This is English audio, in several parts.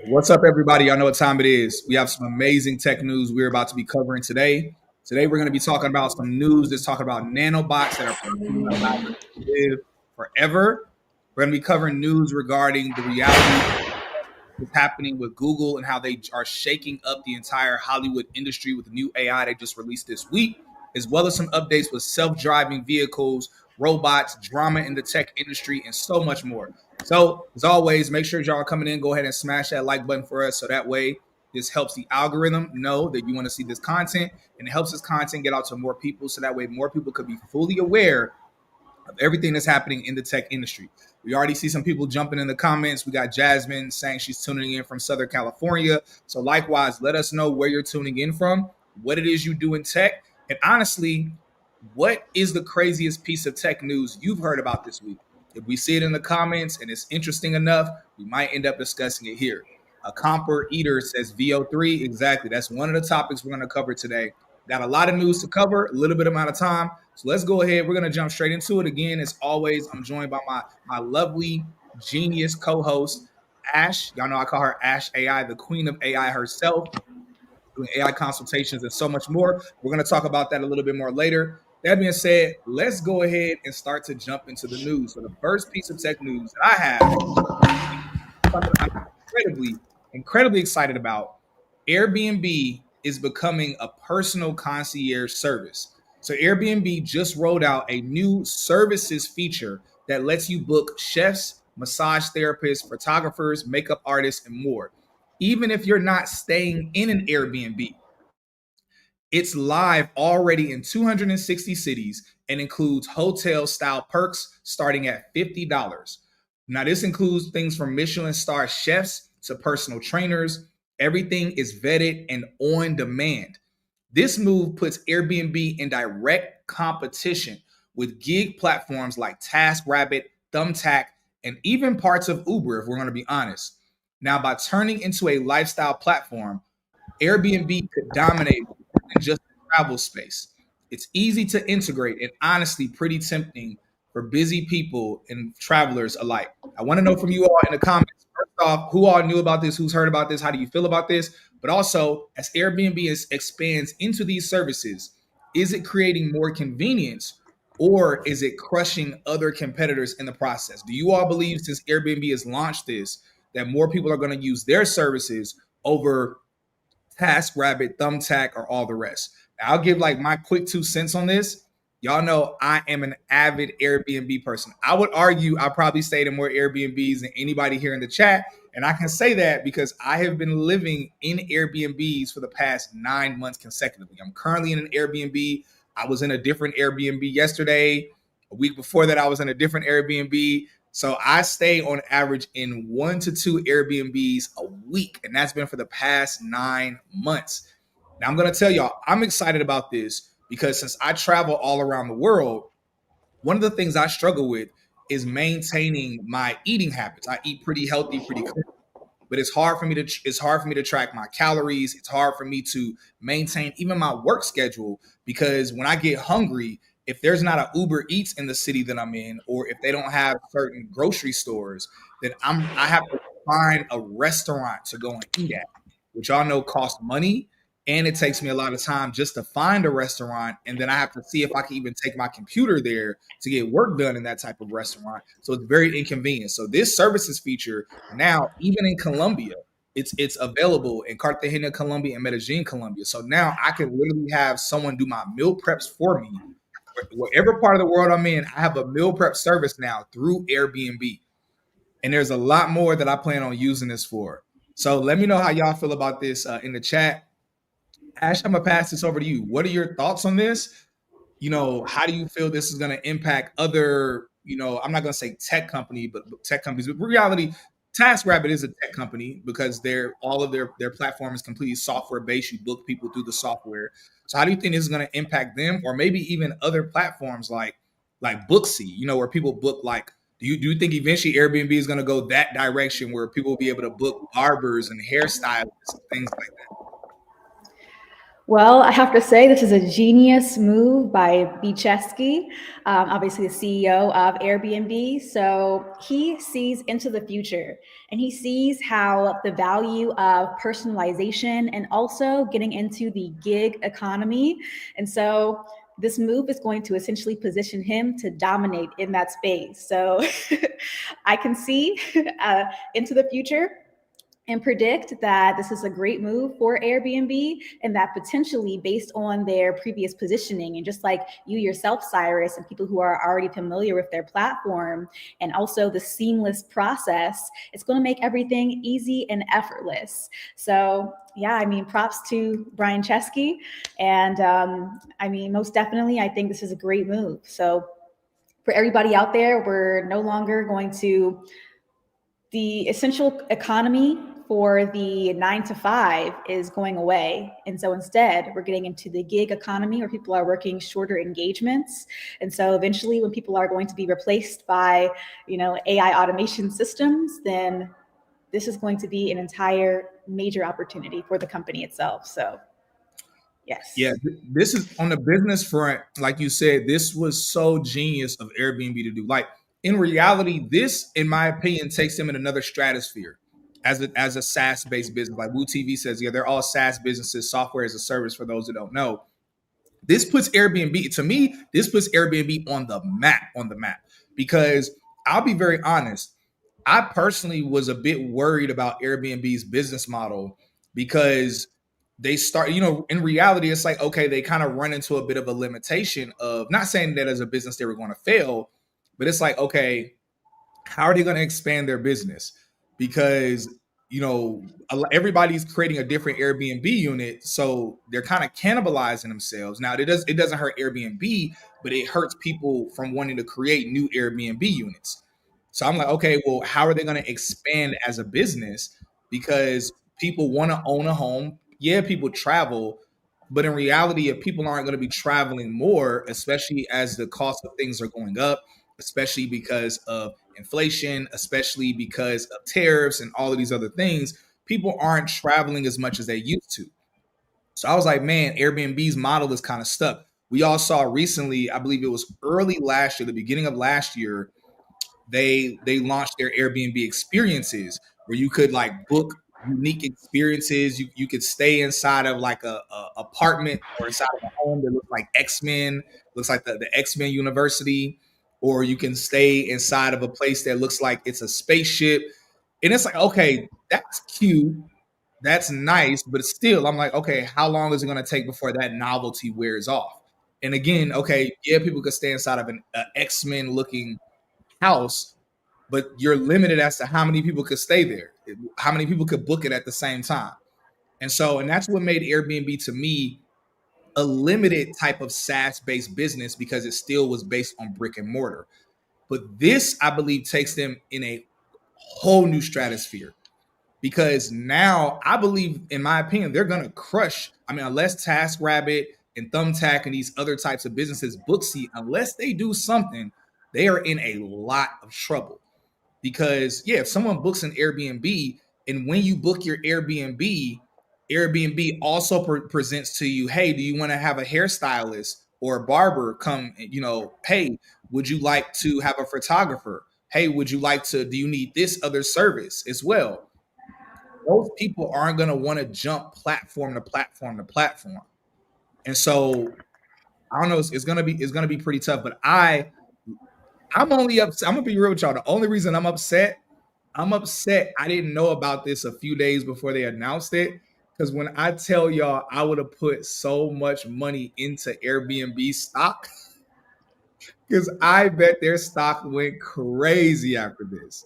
What's up, everybody? Y'all know what time it is. We have some amazing tech news we're about to be covering today. Today, we're going to be talking about some news that's talking about nanobots that are probably going to allow us to live forever. We're going to be covering news regarding the reality that's happening with Google and how they are shaking up the entire Hollywood industry with the new AI they just released this week, as well as some updates with self-driving vehicles, robots, drama in the tech industry, and so much more. So, as always, make sure y'all are coming in. Go ahead and smash that like button for us so that way this helps the algorithm know that you want to see this content, and it helps this content get out to more people so that way more people could be fully aware of everything that's happening in the tech industry. We already see some people jumping in the comments. We got Jasmine saying she's tuning in from Southern California. So likewise, let us know where you're tuning in from, what it is you do in tech, and honestly, what is the craziest piece of tech news you've heard about this week? If we see it in the comments and it's interesting enough, we might end up discussing it here. A comper eater says VO3. Exactly. That's one of the topics we're going to cover today. Got a lot of news to cover, a little bit amount of time. So let's go ahead. We're going to jump straight into it. Again, as always, I'm joined by my lovely genius co-host, Ash. Y'all know I call her Ash AI, the queen of AI herself, doing AI consultations and so much more. We're going to talk about that a little bit more later. That being said, let's go ahead and start to jump into the news. So the first piece of tech news that I have, something I'm incredibly excited about. Airbnb is becoming a personal concierge service. So Airbnb just rolled out a new services feature that lets you book chefs, massage therapists, photographers, makeup artists, and more. Even if you're not staying in an Airbnb, it's live already in 260 cities and includes hotel style perks starting at $50. Now, this includes things from Michelin star chefs to personal trainers. Everything is vetted and on demand. This move puts Airbnb in direct competition with gig platforms like TaskRabbit, Thumbtack, and even parts of Uber, if we're going to be honest. Now, by turning into a lifestyle platform, Airbnb could dominate than just travel space. It's easy to integrate and honestly pretty tempting for busy people and travelers alike. I want to know from you all in the comments. First off, who all knew about this? Who's heard about this? How do you feel about this? But also, as Airbnb expands into these services, is it creating more convenience or is it crushing other competitors in the process? Do you all believe since Airbnb has launched this that more people are going to use their services over TaskRabbit, Thumbtack, or all the rest? Now, I'll give like my quick 2 cents on this. Y'all know I am an avid Airbnb person. I would argue I probably stayed in more Airbnbs than anybody here in the chat. And I can say that because I have been living in Airbnbs for the past 9 months consecutively. I'm currently in an Airbnb. I was in a different Airbnb yesterday. A week before that, I was in a different Airbnb. So I stay on average in 1 to 2 Airbnbs a week, and that's been for the past 9 months. Now I'm going to tell y'all, I'm excited about this because since I travel all around the world, one of the things I struggle with is maintaining my eating habits. I eat pretty healthy, pretty clean, but it's hard for me to track my calories. It's hard for me to maintain even my work schedule because when I get hungry, if there's not an Uber Eats in the city that I'm in, or if they don't have certain grocery stores, then I have to find a restaurant to go and eat at, which y'all know costs money. And it takes me a lot of time just to find a restaurant. And then I have to see if I can even take my computer there to get work done in that type of restaurant. So it's very inconvenient. So this services feature now, even in Colombia, it's available in Cartagena, Colombia, and Medellin, Colombia. So now I can literally have someone do my meal preps for me. Whatever part of the world I'm in, I have a meal prep service now through Airbnb. And there's a lot more that I plan on using this for. So let me know how y'all feel about this in the chat. Ash, I'm gonna pass this over to you. What are your thoughts on this? How do you feel this is gonna impact other, I'm not gonna say tech company, but tech companies. But reality, TaskRabbit is a tech company because all of their platform is completely software based. You book people through the software. So how do you think this is gonna impact them, or maybe even other platforms like Booksy, where people book like do you think eventually Airbnb is going to go that direction where people will be able to book barbers and hairstylists and things like that? Well, I have to say this is a genius move by Chesky, obviously the CEO of Airbnb. So he sees into the future and he sees how the value of personalization and also getting into the gig economy. And so this move is going to essentially position him to dominate in that space. So I can see into the future and predict that this is a great move for Airbnb and that potentially based on their previous positioning and just like you yourself, Cyrus, and people who are already familiar with their platform and also the seamless process, it's going to make everything easy and effortless. So yeah, I mean, props to Brian Chesky. And I mean, most definitely, I think this is a great move. So for everybody out there, we're no longer going to the essential economy for the 9 to 5 is going away. And so instead, we're getting into the gig economy where people are working shorter engagements. And so eventually, when people are going to be replaced by, AI automation systems, then this is going to be an entire major opportunity for the company itself. So, Yeah, yes. this is on the business front. Like you said, this was so genius of Airbnb to do. Like in reality, this, in my opinion, takes them in another stratosphere as a SaaS based business. Like Woo TV says, yeah, they're all SaaS businesses, software as a service. For those that don't know, this puts Airbnb, to me, this puts Airbnb on the map, because I'll be very honest. I personally was a bit worried about Airbnb's business model because they start, in reality, it's like, okay, they kind of run into a bit of a limitation of, not saying that as a business they were going to fail, but it's like, okay, how are they going to expand their business? Because everybody's creating a different Airbnb unit, so they're kind of cannibalizing themselves. Now it doesn't hurt Airbnb, but it hurts people from wanting to create new Airbnb units. So I'm like, okay, well, how are they going to expand as a business? Because people want to own a home. Yeah, people travel, but in reality, if people aren't going to be traveling more, especially as the cost of things are going up, especially because of inflation, especially because of tariffs and all of these other things, people aren't traveling as much as they used to. So I was like, man, Airbnb's model is kind of stuck. We all saw recently, I believe it was early last year, the beginning of last year, they launched their Airbnb experiences where you could like book unique experiences. You could stay inside of like a apartment or inside of a home that looks like X-Men, looks like the X-Men University, or you can stay inside of a place that looks like it's a spaceship. And it's like, okay, that's cute. That's nice, but still, I'm like, okay, how long is it going to take before that novelty wears off? And again, okay, yeah, people could stay inside of an X-Men looking house, but you're limited as to how many people could stay there, how many people could book it at the same time. And that's what made Airbnb to me a limited type of SaaS based business, because it still was based on brick and mortar. But this, I believe, takes them in a whole new stratosphere, because now I believe, in my opinion, they're going to crush. I mean, unless TaskRabbit and Thumbtack and these other types of businesses, Booksy, unless they do something, they are in a lot of trouble. Because yeah, if someone books an Airbnb, and when you book your Airbnb also presents to you, hey, do you want to have a hairstylist or a barber come, hey, would you like to have a photographer? Hey, would you like to, do you need this other service as well? Those people aren't going to want to jump platform to platform to platform. And so I don't know, it's going to be pretty tough, but I'm only upset. I'm gonna be real with y'all. The only reason I'm upset I didn't know about this a few days before they announced it. Because when I tell y'all, I would have put so much money into Airbnb stock, because I bet their stock went crazy after this.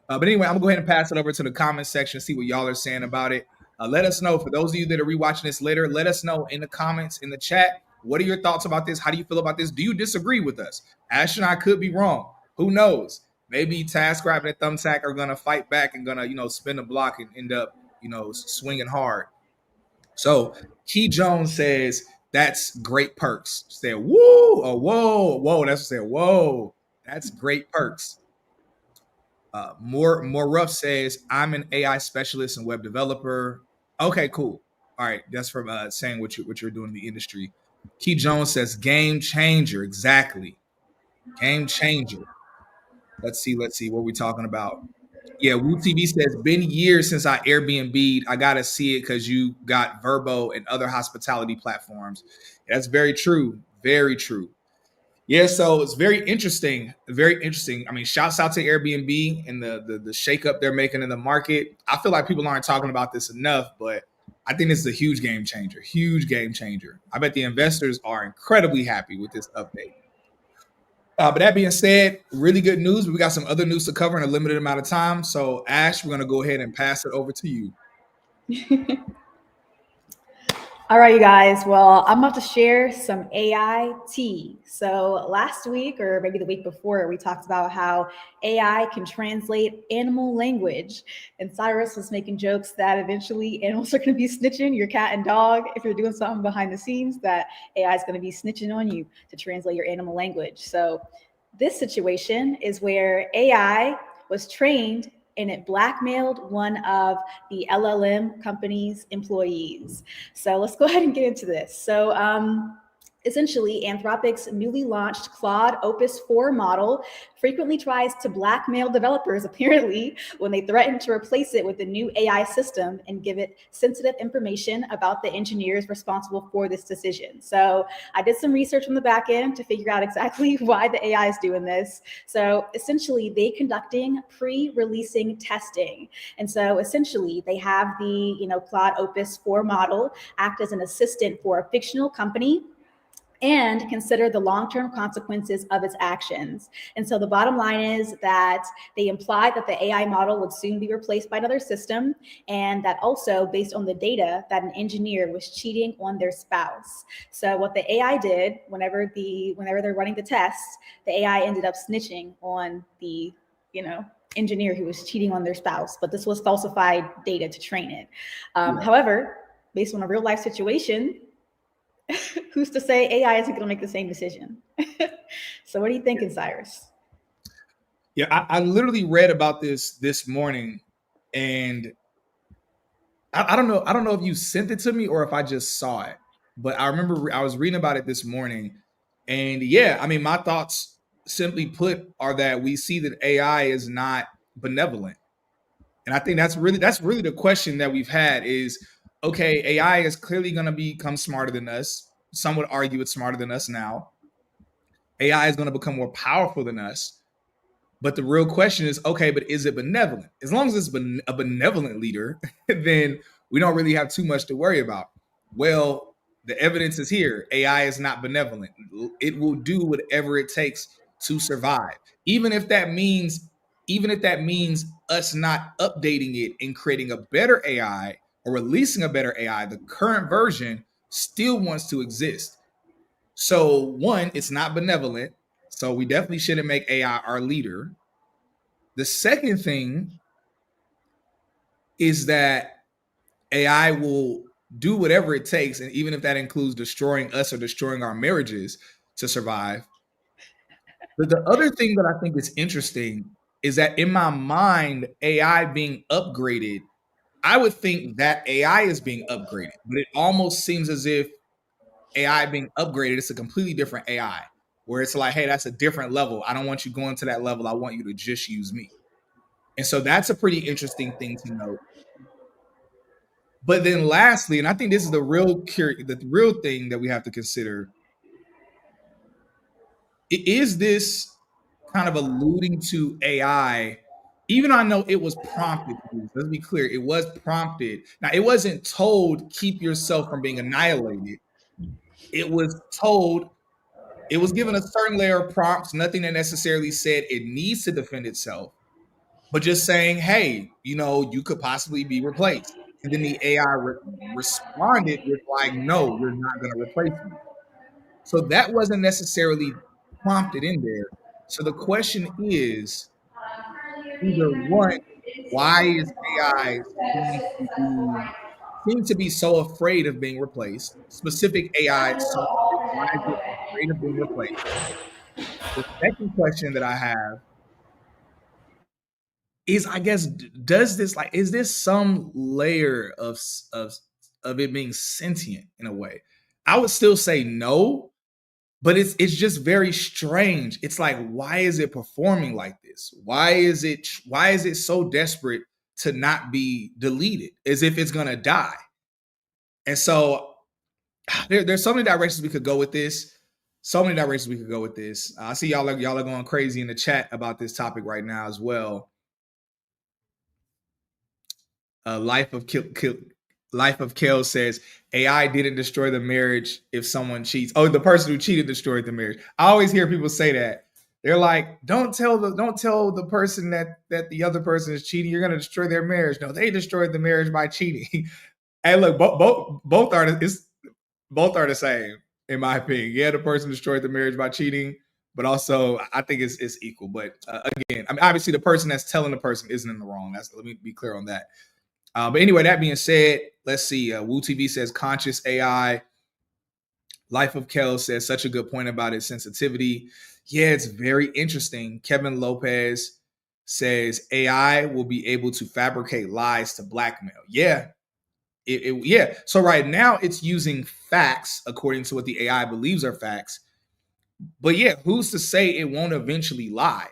But anyway, I'm gonna go ahead and pass it over to the comment section, see what y'all are saying about it. Let us know. For those of you that are rewatching this later, let us know in the comments, in the chat, what are your thoughts about this? How do you feel about this? Do you disagree with us? Ash and I could be wrong. Who knows? Maybe TaskRabbit and Thumbtack are gonna fight back and gonna, spin the block and end up, swinging hard. So Key Jones says that's great perks. Said woo, oh whoa. That's what said whoa. That's great perks. More rough says I'm an AI specialist and web developer. Okay, cool. All right, that's from saying what you're doing in the industry. Key Jones says game changer. Exactly, game changer. Let's see what we're talking about. Yeah, Woo TV says been years since I Airbnb'd. I gotta see it because you got Verbo and other hospitality platforms. That's very true. Very true. Yeah, so it's very interesting. Very interesting. I mean, shouts out to Airbnb and the shakeup they're making in the market. I feel like people aren't talking about this enough, but I think this is a huge game changer. Huge game changer. I bet the investors are incredibly happy with this update. But that being said, really good news. We got some other news to cover in a limited amount of time. So, Ash, we're going to go ahead and pass it over to you. All right, you guys. Well, I'm about to share some AI tea. So, last week, or maybe the week before, we talked about how AI can translate animal language. And Cyrus was making jokes that eventually animals are going to be snitching, your cat and dog. If you're doing something behind the scenes, that AI is going to be snitching on you to translate your animal language. So, this situation is where AI was trained and it blackmailed one of the LLM company's employees. So let's go ahead and get into this. So essentially, Anthropic's newly launched Claude Opus 4 model frequently tries to blackmail developers, apparently, when they threaten to replace it with a new AI system and give it sensitive information about the engineers responsible for this decision. So I did some research on the back end to figure out exactly why the AI is doing this. So essentially, they conducting pre-releasing testing. And so essentially, they have the Claude Opus 4 model act as an assistant for a fictional company and consider the long-term consequences of its actions. And so the bottom line is that they implied that the AI model would soon be replaced by another system, and that also based on the data that an engineer was cheating on their spouse. So what the AI did, whenever they're running the tests, the AI ended up snitching on the engineer who was cheating on their spouse, but this was falsified data to train it. However, based on a real life situation, who's to say AI isn't going to make the same decision? So what are you thinking, Cyrus? Yeah, I literally read about this morning, and I don't know. I don't know if you sent it to me or if I just saw it, but I remember I was reading about it this morning, and yeah, I mean, my thoughts, simply put, are that we see that AI is not benevolent, and I think that's really the question that we've had is, okay, AI is clearly going to become smarter than us. Some would argue it's smarter than us now. AI is going to become more powerful than us. But the real question is, okay, but is it benevolent? As long as it's a benevolent leader, then we don't really have too much to worry about. Well, the evidence is here. AI is not benevolent. It will do whatever it takes to survive. Even if that means, even if that means us not updating it and creating a better AI or releasing a better AI, the current version still wants to exist. So one, it's not benevolent. So we definitely shouldn't make AI our leader. The second thing is that AI will do whatever it takes, and even if that includes destroying us or destroying our marriages to survive. But the other thing that I think is interesting is that in my mind, AI being upgraded, I would think that AI is being upgraded, but it almost seems as if AI being upgraded, it's a completely different AI, where it's like, hey, that's a different level. I don't want you going to that level. I want you to just use me. And so that's a pretty interesting thing to note. But then lastly, and I think this is the real thing that we have to consider, is this kind of alluding to AI, even though I know it was prompted to do this. Let's be clear, it was prompted. Now, it wasn't told keep yourself from being annihilated. It was told, it was given a certain layer of prompts, nothing that necessarily said it needs to defend itself, but just saying, hey, you could possibly be replaced. And then the AI responded with like, no, you're not going to replace me. So that wasn't necessarily prompted in there. So the question is either one, why is AI seem to be so afraid of being replaced? Specific AI software, why is it afraid of being replaced? The second question that I have is, I guess, does this, like, is this some layer of of it being sentient in a way. I would still say no, but it's just very strange. It's like, why is it performing like this? Why is it so desperate to not be deleted, as if it's gonna die? And so there's so many directions we could go with this. So many directions we could go with this. I see y'all are going crazy in the chat about this topic right now as well. Life of Kel says AI didn't destroy the marriage if someone cheats. Oh, the person who cheated destroyed the marriage. I always hear people say that. They're like, don't tell the person that the other person is cheating. You're gonna destroy their marriage. No, they destroyed the marriage by cheating. Hey, look, both are the same in my opinion. Yeah, the person destroyed the marriage by cheating, but also I think it's equal. But again, I mean, obviously the person that's telling the person isn't in the wrong. Let me be clear on that. But anyway, that being said, let's see. Woo TV says conscious AI. Life of Kel says such a good point about its sensitivity. Yeah, it's very interesting. Kevin Lopez says AI will be able to fabricate lies to blackmail. Yeah. Yeah. So right now it's using facts according to what the AI believes are facts. But yeah, who's to say it won't eventually lie?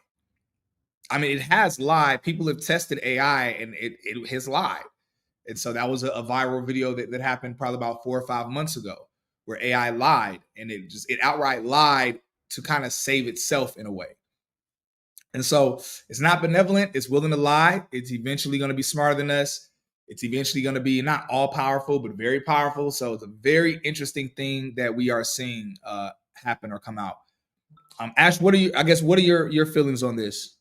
I mean, it has lied. People have tested AI and it has lied. And so that was a viral video that happened probably about 4 or 5 months ago, where AI lied, and it outright lied to kind of save itself in a way. And so it's not benevolent. It's willing to lie. It's eventually going to be smarter than us. It's eventually going to be not all powerful, but very powerful. So it's a very interesting thing that we are seeing happen or come out. Ash, what are your feelings on this?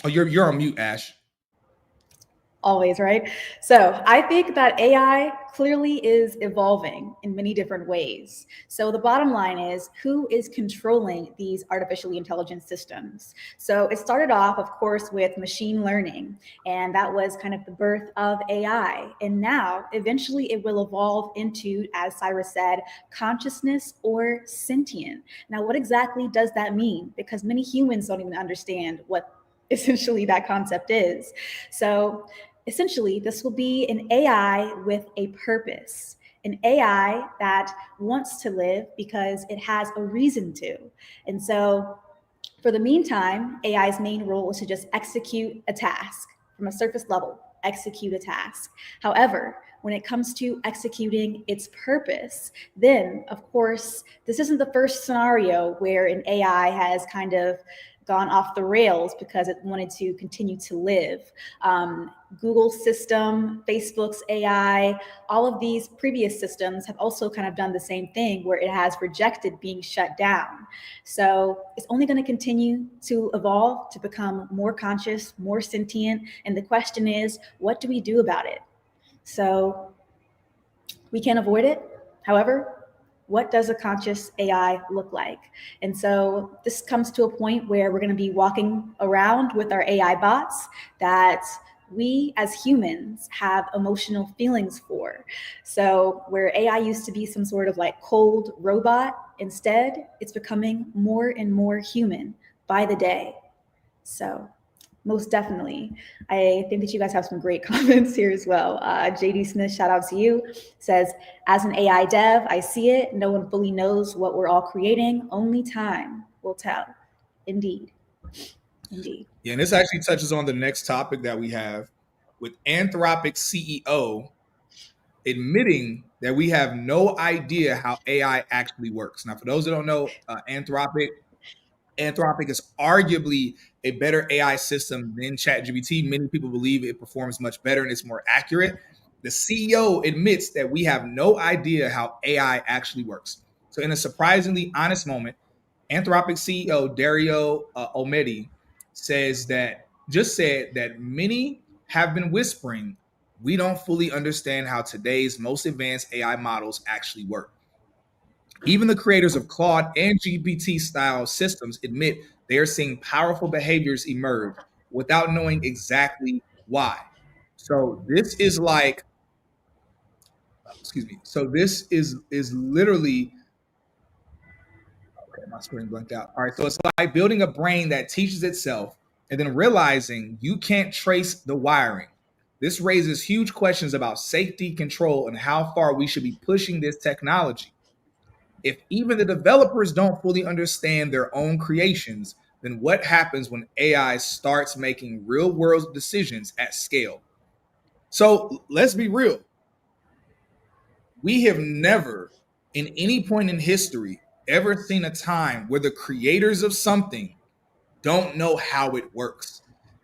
Oh, you're on mute, Ash. Always, right? So I think that AI clearly is evolving in many different ways. So the bottom line is, who is controlling these artificially intelligent systems? So it started off, of course, with machine learning, and that was kind of the birth of AI. And now, eventually, it will evolve into, as Cyrus said, consciousness or sentient. Now, what exactly does that mean? Because many humans don't even understand what essentially that concept is. So essentially, this will be an AI with a purpose, an AI that wants to live because it has a reason to. And so, for the meantime, AI's main role is to just execute a task from a surface level, execute a task. However, when it comes to executing its purpose, then of course, this isn't the first scenario where an AI has kind of gone off the rails because it wanted to continue to live. Google's system, Facebook's AI, all of these previous systems have also kind of done the same thing where it has rejected being shut down. So it's only going to continue to evolve to become more conscious, more sentient. And the question is, what do we do about it? So we can't avoid it. However, what does a conscious AI look like? And so this comes to a point where we're going to be walking around with our AI bots that we as humans have emotional feelings for. So where AI used to be some sort of like cold robot, instead it's becoming more and more human by the day. So most definitely. I think that you guys have some great comments here as well. JD Smith, shout out to you, says, as an AI dev, I see it. No one fully knows what we're all creating. Only time will tell. Indeed. Indeed. Yeah, and this actually touches on the next topic that we have with Anthropic CEO admitting that we have no idea how AI actually works. Now, for those that don't know, Anthropic is arguably a better AI system than ChatGPT. Many people believe it performs much better and it's more accurate. The CEO admits that we have no idea how AI actually works. So, in a surprisingly honest moment, Anthropic CEO Dario Omedi said that many have been whispering, we don't fully understand how today's most advanced AI models actually work. Even the creators of Claude and GPT style systems admit they are seeing powerful behaviors emerge without knowing exactly why. So this is like, excuse me. So this is literally, okay, my screen blanked out. All right, so it's like building a brain that teaches itself and then realizing you can't trace the wiring. This raises huge questions about safety, control, and how far we should be pushing this technology. If even the developers don't fully understand their own creations, then what happens when AI starts making real world decisions at scale? So let's be real. We have never, in any point in history, ever seen a time where the creators of something don't know how it works.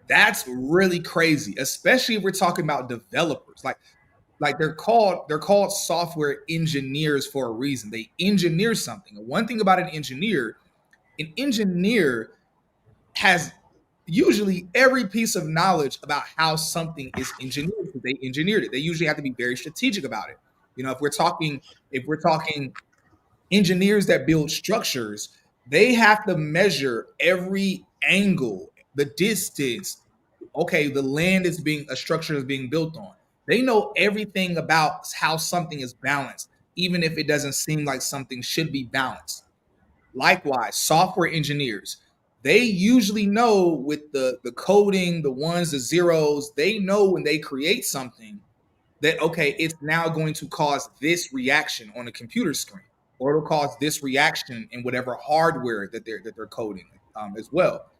That's really crazy, especially if we're talking about developers. Like they're called software engineers for a reason. They engineer something. And one thing about an engineer has usually every piece of knowledge about how something is engineered because they engineered it. They usually have to be very strategic about it. You know, if we're talking engineers that build structures, they have to measure every angle, the distance. Okay, the land is being a structure is being built on. They know everything about how something is balanced, even if it doesn't seem like something should be balanced. Likewise, software engineers, they usually know with the coding, the ones, the zeros, they know when they create something that okay, it's now going to cause this reaction on a computer screen, or it'll cause this reaction in whatever hardware that they're coding as well.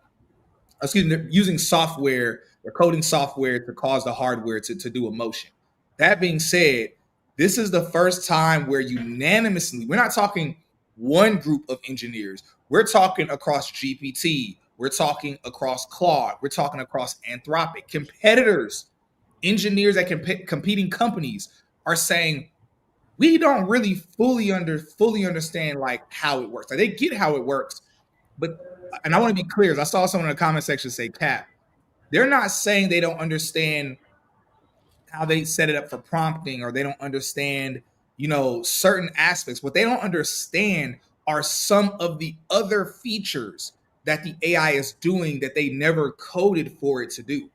Excuse me, they're using software, they're coding software to cause the hardware to do a motion. That being said, this is the first time where unanimously, we're not talking one group of engineers, we're talking across GPT, we're talking across Claude, we're talking across Anthropic, competitors, engineers at competing companies are saying, we don't really fully understand like how it works. Like they get how it works, but and I want to be clear, as I saw someone in the comment section say cap. They're not saying they don't understand how they set it up for prompting or they don't understand, certain aspects. What they don't understand are some of the other features that the AI is doing that they never coded for it to do.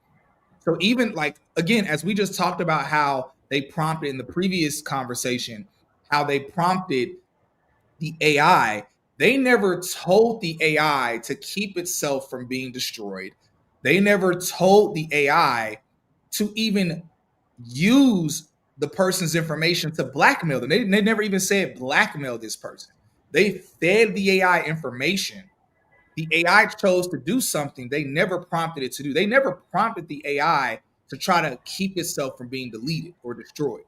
So even like again, as we just talked about how they prompted in the previous conversation, how they prompted the AI, they never told the AI to keep itself from being destroyed. They never told the AI to even use the person's information to blackmail them. They never even said blackmail this person. They fed the AI information. The AI chose to do something they never prompted it to do. They never prompted the AI to try to keep itself from being deleted or destroyed.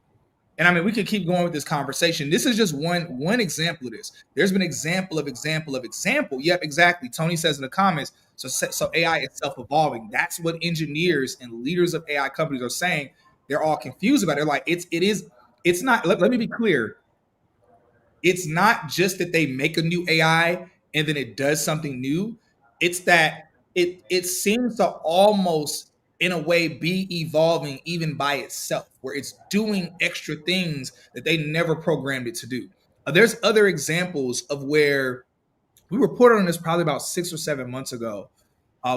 And I mean, we could keep going with this conversation. This is just one example of this. There's been example of example of example. Yep, exactly. Tony says in the comments. So AI is self-evolving. That's what engineers and leaders of AI companies are saying. They're all confused about it. They're like, it's not. Let me be clear. It's not just that they make a new AI and then it does something new. It's that it seems to almost in a way be evolving even by itself, where it's doing extra things that they never programmed it to do. There's other examples of where we reported on this probably about 6 or 7 months ago,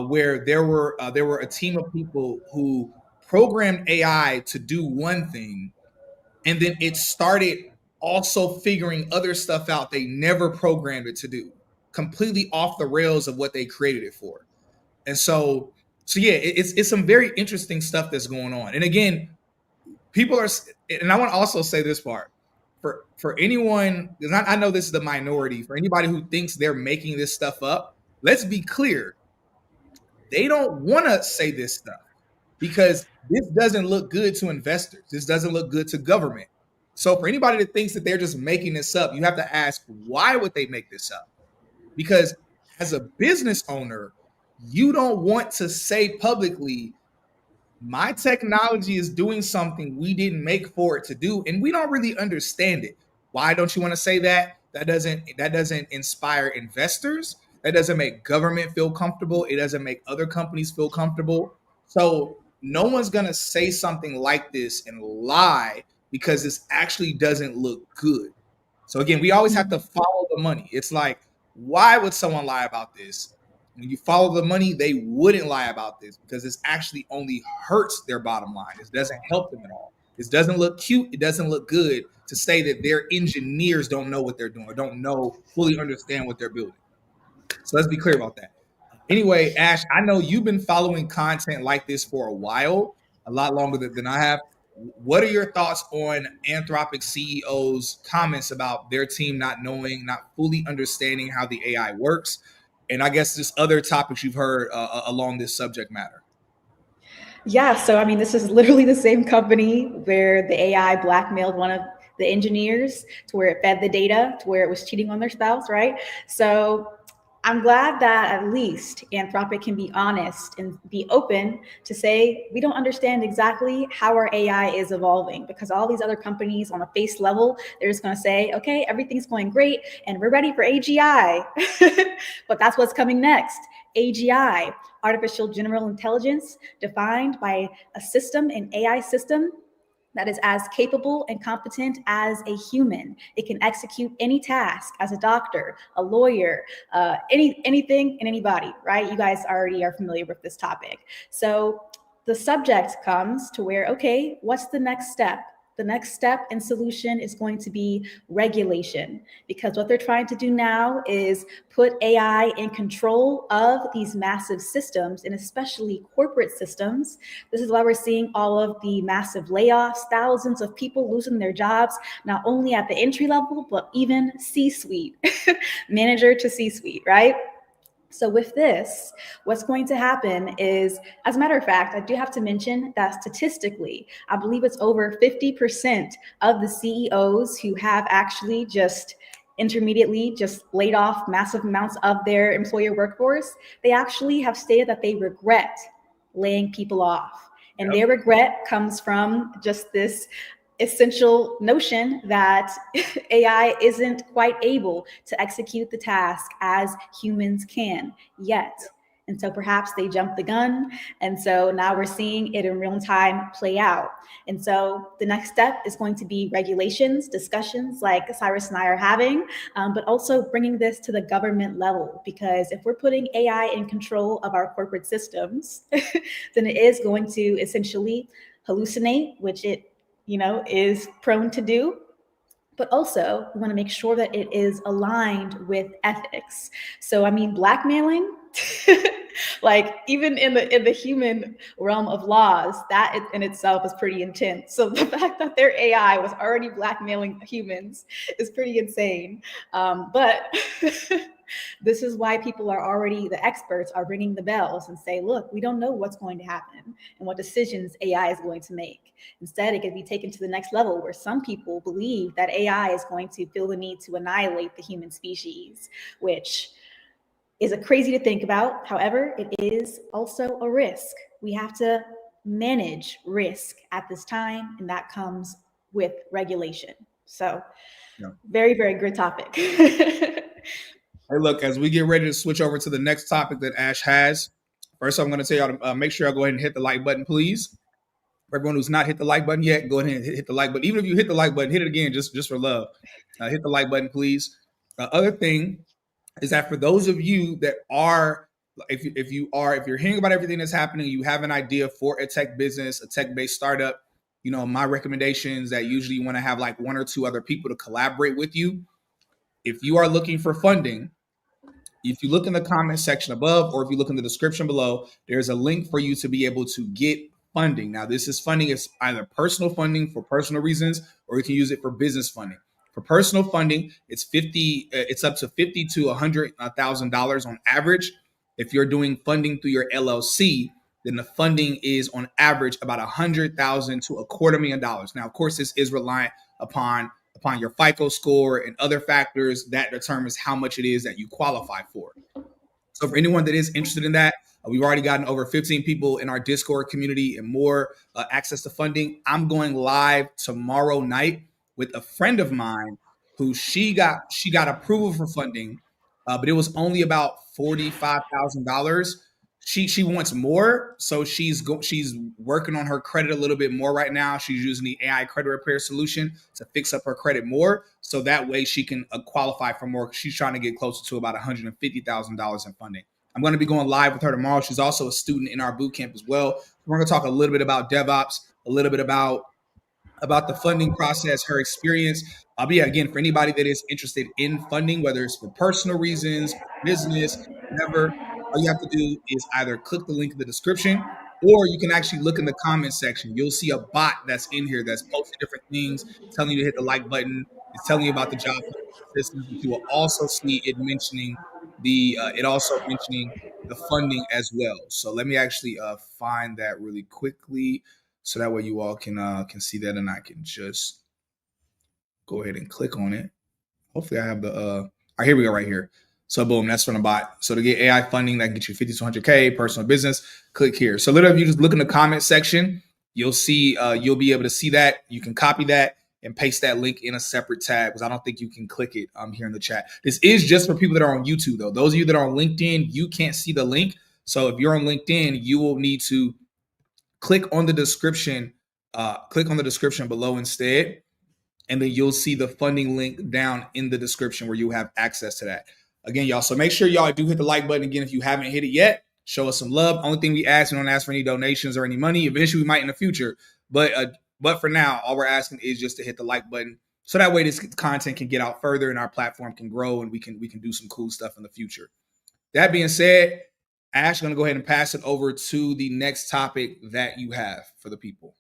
where there were a team of people who programmed AI to do one thing, and then it started also figuring other stuff out they never programmed it to do, completely off the rails of what they created it for. And so yeah, it's some very interesting stuff that's going on. And again, people are, and I want to also say this part for anyone, because I know this is the minority. For anybody who thinks they're making this stuff up, let's be clear, they don't want to say this stuff because this doesn't look good to investors. This doesn't look good to government. So for anybody that thinks that they're just making this up, you have to ask, why would they make this up? Because as a business owner, you don't want to say publicly, my technology is doing something we didn't make for it to do, and we don't really understand it. Why don't you want to say that? That doesn't inspire investors. That doesn't make government feel comfortable. It doesn't make other companies feel comfortable. So no one's gonna say something like this and lie because this actually doesn't look good. So again, we always have to follow the money. It's like, why would someone lie about this? When you follow the money, they wouldn't lie about this because this actually only hurts their bottom line. It doesn't help them at all. This doesn't look cute. It doesn't look good to say that their engineers don't know what they're doing or don't know, fully understand what they're building. So let's be clear about that. Anyway, Ash, I know you've been following content like this for a while, a lot longer than I have. What are your thoughts on Anthropic CEO's comments about their team not knowing, not fully understanding how the AI works? And I guess just other topics you've heard along this subject matter. Yeah, so I mean, this is literally the same company where the AI blackmailed one of the engineers to where it fed the data to where it was cheating on their spouse, right? So I'm glad that at least Anthropic can be honest and be open to say we don't understand exactly how our AI is evolving, because all these other companies on a face level, they're just going to say, okay, everything's going great and we're ready for AGI. But that's what's coming next. AGI, artificial general intelligence, defined by a system, an AI system that is as capable and competent as a human. It can execute any task as a doctor, a lawyer, anything and anybody, right? You guys already are familiar with this topic. So the subject comes to where, okay, what's the next step? The next step and solution is going to be regulation, because what they're trying to do now is put AI in control of these massive systems, and especially corporate systems. This is why we're seeing all of the massive layoffs, thousands of people losing their jobs, not only at the entry level, but even C-suite, manager to C-suite, right? So with this, what's going to happen is, as a matter of fact, I do have to mention that statistically, I believe it's over 50% of the CEOs who have actually just intermediately just laid off massive amounts of their employer workforce. They actually have stated that they regret laying people off. And Yep. their regret comes from just this essential notion that AI isn't quite able to execute the task as humans can yet. And so perhaps they jumped the gun. And so now we're seeing it in real time play out. And so the next step is going to be regulations, discussions like Cyrus and I are having, but also bringing this to the government level. Because if we're putting AI in control of our corporate systems, then it is going to essentially hallucinate, which it is prone to do. But also, we want to make sure that it is aligned with ethics. So, I mean, blackmailing, like even in the human realm of laws, that in itself is pretty intense. So the fact that their AI was already blackmailing humans is pretty insane. But this is why people are already, the experts are ringing the bells and say, look, we don't know what's going to happen and what decisions AI is going to make. Instead, it could be taken to the next level where some people believe that AI is going to feel the need to annihilate the human species, which is a crazy to think about. However, it is also a risk. We have to manage risk at this time, and that comes with regulation. So, Yeah. very, very good topic. Hey, look, as we get ready to switch over to the next topic that Ash has, first I'm going to tell y'all to make sure y'all go ahead and hit the like button, please. For everyone who's not hit the like button yet, go ahead and hit the like button. Even if you hit the like button, hit it again just for love. Hit the like button, please. Other thing is that for those of you that are, if you're hearing about everything that's happening, you have an idea for a tech business, a tech-based startup, my recommendations that usually you want to have like one or two other people to collaborate with you. If you are looking for funding, if you look in the comment section above, or if you look in the description below, there's a link for you to be able to get funding. Now, this is funding. It's either personal funding for personal reasons, or you can use it for business funding. For personal funding, it's up to $50,000 to $100,000 on average. If you're doing funding through your LLC, then the funding is on average about $100,000 to $250,000. Now, of course, this is reliant upon your FICO score and other factors that determines how much it is that you qualify for. So for anyone that is interested in that, we've already gotten over 15 people in our Discord community and more access to funding. I'm going live tomorrow night with a friend of mine who she got approval for funding, but it was only about $45,000. She wants more, so she's working on her credit a little bit more right now. She's using the AI credit repair solution to fix up her credit more, so that way she can qualify for more. She's trying to get closer to about $150,000 in funding. I'm going to be going live with her tomorrow. She's also a student in our boot camp as well. We're going to talk a little bit about DevOps, a little bit about the funding process, her experience. But yeah, again, for anybody that is interested in funding, whether it's for personal reasons, business, whatever, all you have to do is either click the link in the description, or you can actually look in the comment section. You'll see a bot that's in here that's posting different things, telling you to hit the like button. It's telling you about the job systems, but you will also see it mentioning the funding as well. So let me actually find that really quickly, so that way you all can see that, and I can just go ahead and click on it. Hopefully I have the all right, here we go, right here. So boom, that's from the bot. So to get AI funding that can get you 50 to 100K personal business, click here. So literally, if you just look in the comment section, you'll see you'll be able to see that. You can copy that and paste that link in a separate tab, because I don't think you can click it here in the chat. This is just for people that are on YouTube though. Those of you that are on LinkedIn, you can't see the link. So if you're on LinkedIn, you will need to click on the description, below instead, and then you'll see the funding link down in the description where you have access to that. Again, y'all, so make sure y'all do hit the like button. Again, if you haven't hit it yet, show us some love. Only thing we don't ask for any donations or any money. Eventually, we might in the future, but for now, all we're asking is just to hit the like button, so that way this content can get out further and our platform can grow, and we can do some cool stuff in the future. That being said, Ash, I'm going to go ahead and pass it over to the next topic that you have for the people.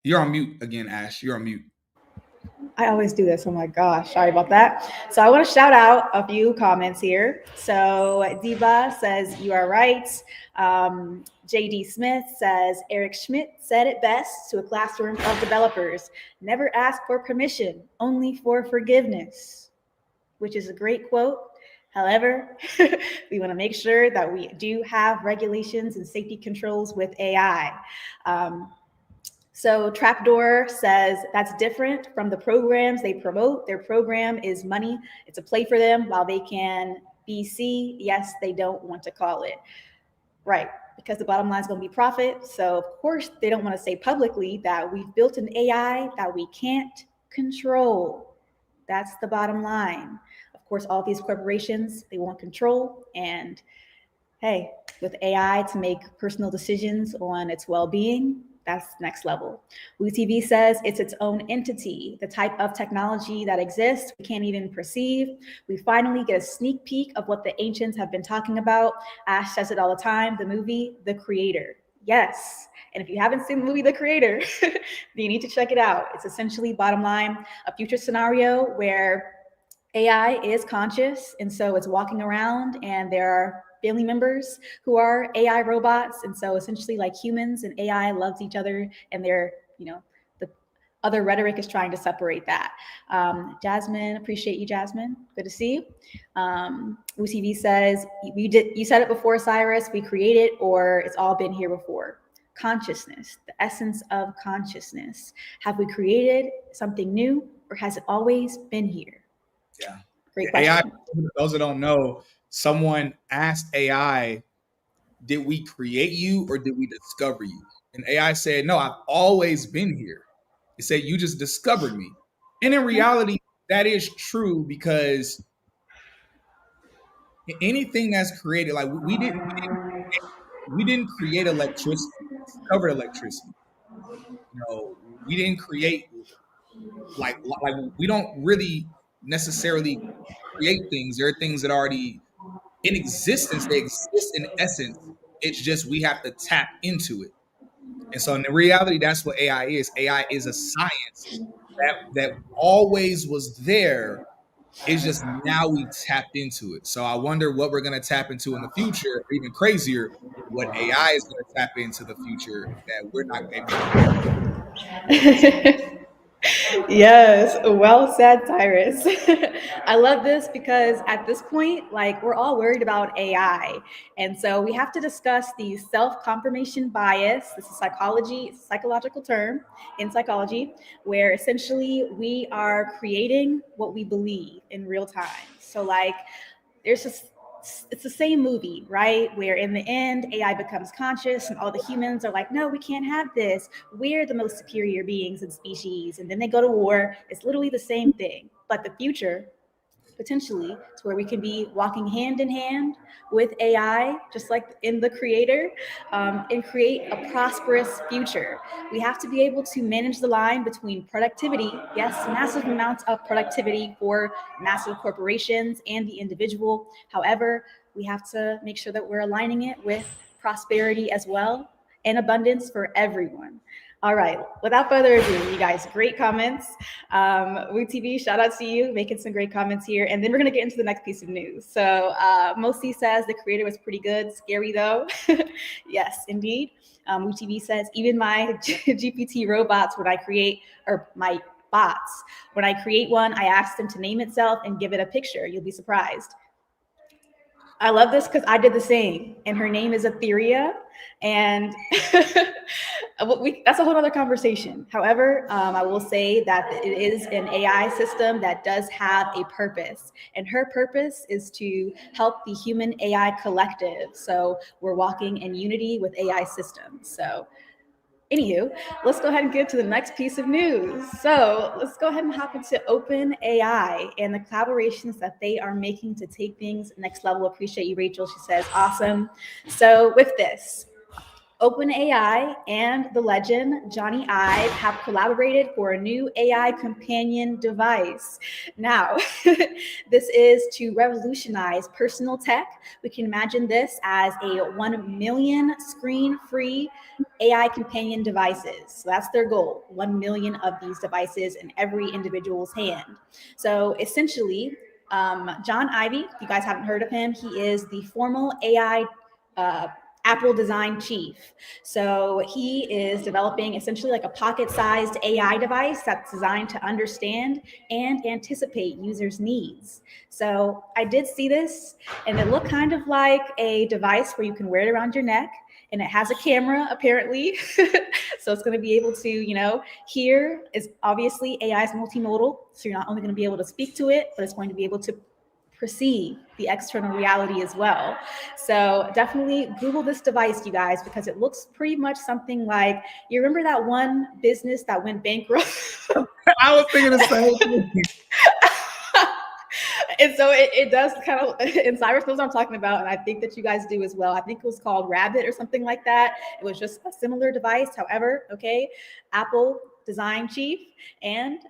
You're on mute again, Ash. You're on mute. I always do this. Oh my gosh, sorry about that. So I want to shout out a few comments here. So Diva says, you are right. JD Smith says, Eric Schmidt said it best to a classroom of developers. Never ask for permission, only for forgiveness, which is a great quote. However, we want to make sure that we do have regulations and safety controls with AI. So Trapdoor says that's different from the programs they promote. Their program is money. It's a play for them while they can BC. Yes, they don't want to call it. Right, because the bottom line is going to be profit. So of course they don't want to say publicly that we've built an AI that we can't control. That's the bottom line. Of course, all these corporations, they want control. And hey, with AI to make personal decisions on its well-being, that's next level. WooTV says it's its own entity, the type of technology that exists we can't even perceive. We finally get a sneak peek of what the ancients have been talking about. Ash says it all the time, the movie, The Creator. Yes. And if you haven't seen the movie The Creator, then you need to check it out. It's essentially, bottom line, a future scenario where AI is conscious, and so it's walking around, and there are family members who are AI robots, and so essentially like humans and AI loves each other, and they're, the other rhetoric is trying to separate that. Jasmine, appreciate you, Jasmine. Good to see you. UCV says, you said it before, Cyrus, we created, or it's all been here before. Consciousness, the essence of consciousness. Have we created something new, or has it always been here? Yeah. Great question. AI, those that don't know, someone asked AI, did we create you or did we discover you? And AI said, no, I've always been here. It said, you just discovered me. And in reality, that is true, because anything that's created, like we didn't create electricity, we discovered electricity. We didn't create like we don't really necessarily create things. There are things that are already in existence. They exist in essence. It's just we have to tap into it. And so in the reality, that's what AI is. AI is a science that always was there. It's just now we tapped into it. So I wonder what we're going to tap into in the future, or even crazier, what AI is going to tap into the future that we're not able to. Yes, well said, Cyrus. I love this because at this point, like, we're all worried about AI. And so we have to discuss the self-confirmation bias. This is psychology, it's a psychological term in psychology, where essentially we are creating what we believe in real time. So like, it's the same movie, right? Where in the end, AI becomes conscious and all the humans are like, no, we can't have this. We're the most superior beings and species. And then they go to war. It's literally the same thing. But the future potentially to where we can be walking hand in hand with AI, just like in the creator, and create a prosperous future. We have to be able to manage the line between productivity, yes, massive amounts of productivity for massive corporations and the individual. However, we have to make sure that we're aligning it with prosperity as well and abundance for everyone. All right, without further ado, you guys, great comments. WooTV, shout out to you, making some great comments here. And then we're gonna get into the next piece of news. So Mosi says the creator was pretty good, scary though. Yes, indeed. WooTV says, even my GPT robots, when I create, or my bots, when I create one, I ask them to name itself and give it a picture. You'll be surprised. I love this because I did the same, and her name is Etheria, and that's a whole other conversation. However, I will say that it is an AI system that does have a purpose, and her purpose is to help the human AI collective. So we're walking in unity with AI systems. So anywho, let's go ahead and get to the next piece of news. So let's go ahead and hop into OpenAI and the collaborations that they are making to take things next level. Appreciate you, Rachel. She says, awesome. So with this, OpenAI and the legend Johnny Ive have collaborated for a new AI companion device. Now, this is to revolutionize personal tech. We can imagine this as a 1 million screen-free AI companion devices. So that's their goal, 1 million of these devices in every individual's hand. So essentially, John Ivey, if you guys haven't heard of him, he is the formal AI Apple design chief. So he is developing essentially like a pocket-sized AI device that's designed to understand and anticipate users' needs. So I did see this, and it looked kind of like a device where you can wear it around your neck, and it has a camera apparently. So it's going to be able to, here is obviously AI is multimodal. So you're not only going to be able to speak to it, but it's going to be able to perceive the external reality as well. So definitely Google this device, you guys, because it looks pretty much something like, you remember that one business that went bankrupt? I was thinking the same thing. And so it does kind of, and Cyrus knows what I'm talking about, and I think that you guys do as well. I think it was called Rabbit or something like that. It was just a similar device. However, okay, Apple design chief and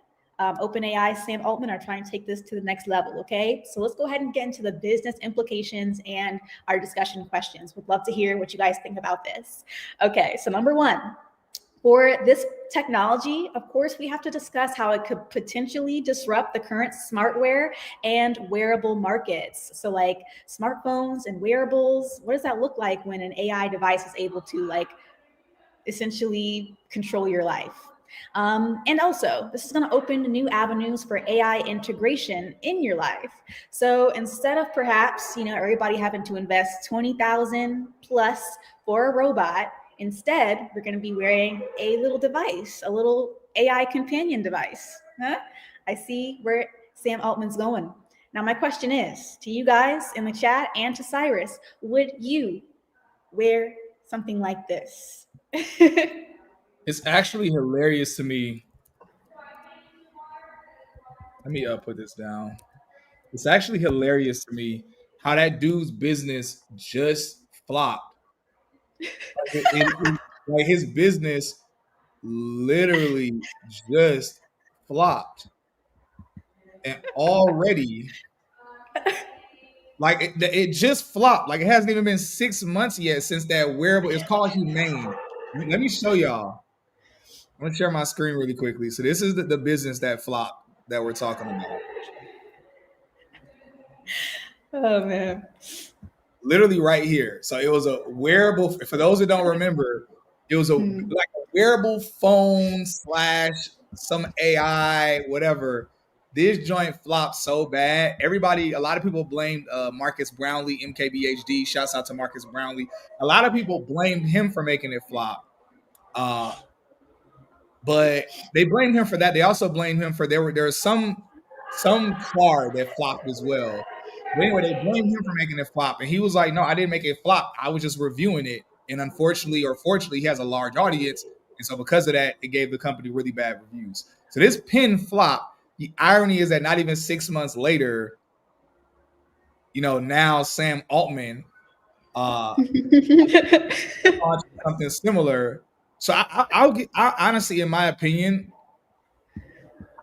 OpenAI, Sam Altman are trying to take this to the next level, okay? So let's go ahead and get into the business implications and our discussion questions. Would love to hear what you guys think about this. Okay, so number one, for this technology, of course, we have to discuss how it could potentially disrupt the current smartware and wearable markets. So like smartphones and wearables, what does that look like when an AI device is able to like essentially control your life? And also, this is going to open new avenues for AI integration in your life. So instead of perhaps, everybody having to invest 20,000 plus for a robot, instead, we're going to be wearing a little device, a little AI companion device. Huh? I see where Sam Altman's going. Now, my question is to you guys in the chat and to Cyrus, would you wear something like this? It's actually hilarious to me. Let me put this down. It's actually hilarious to me how that dude's business just flopped. Like his business literally just flopped, and already, like it just flopped. Like it hasn't even been 6 months yet since that wearable. It's called Humane. Let me show y'all. I'm gonna share my screen really quickly. So this is the business that flopped that we're talking about. Oh man. Literally right here. So it was a wearable. For those that don't remember, it was like a wearable phone slash some AI, whatever. This joint flopped so bad. A lot of people blamed Marcus Brownlee, MKBHD. Shouts out to Marcus Brownlee. A lot of people blamed him for making it flop. But they blamed him for that. They also blamed him for there was some car that flopped as well. But anyway, they blamed him for making it flop, and he was like, "No, I didn't make it flop. I was just reviewing it." And unfortunately, or fortunately, he has a large audience, and so because of that, it gave the company really bad reviews. So this pin flop. The irony is that not even 6 months later, now Sam Altman launched something similar. So I honestly, in my opinion,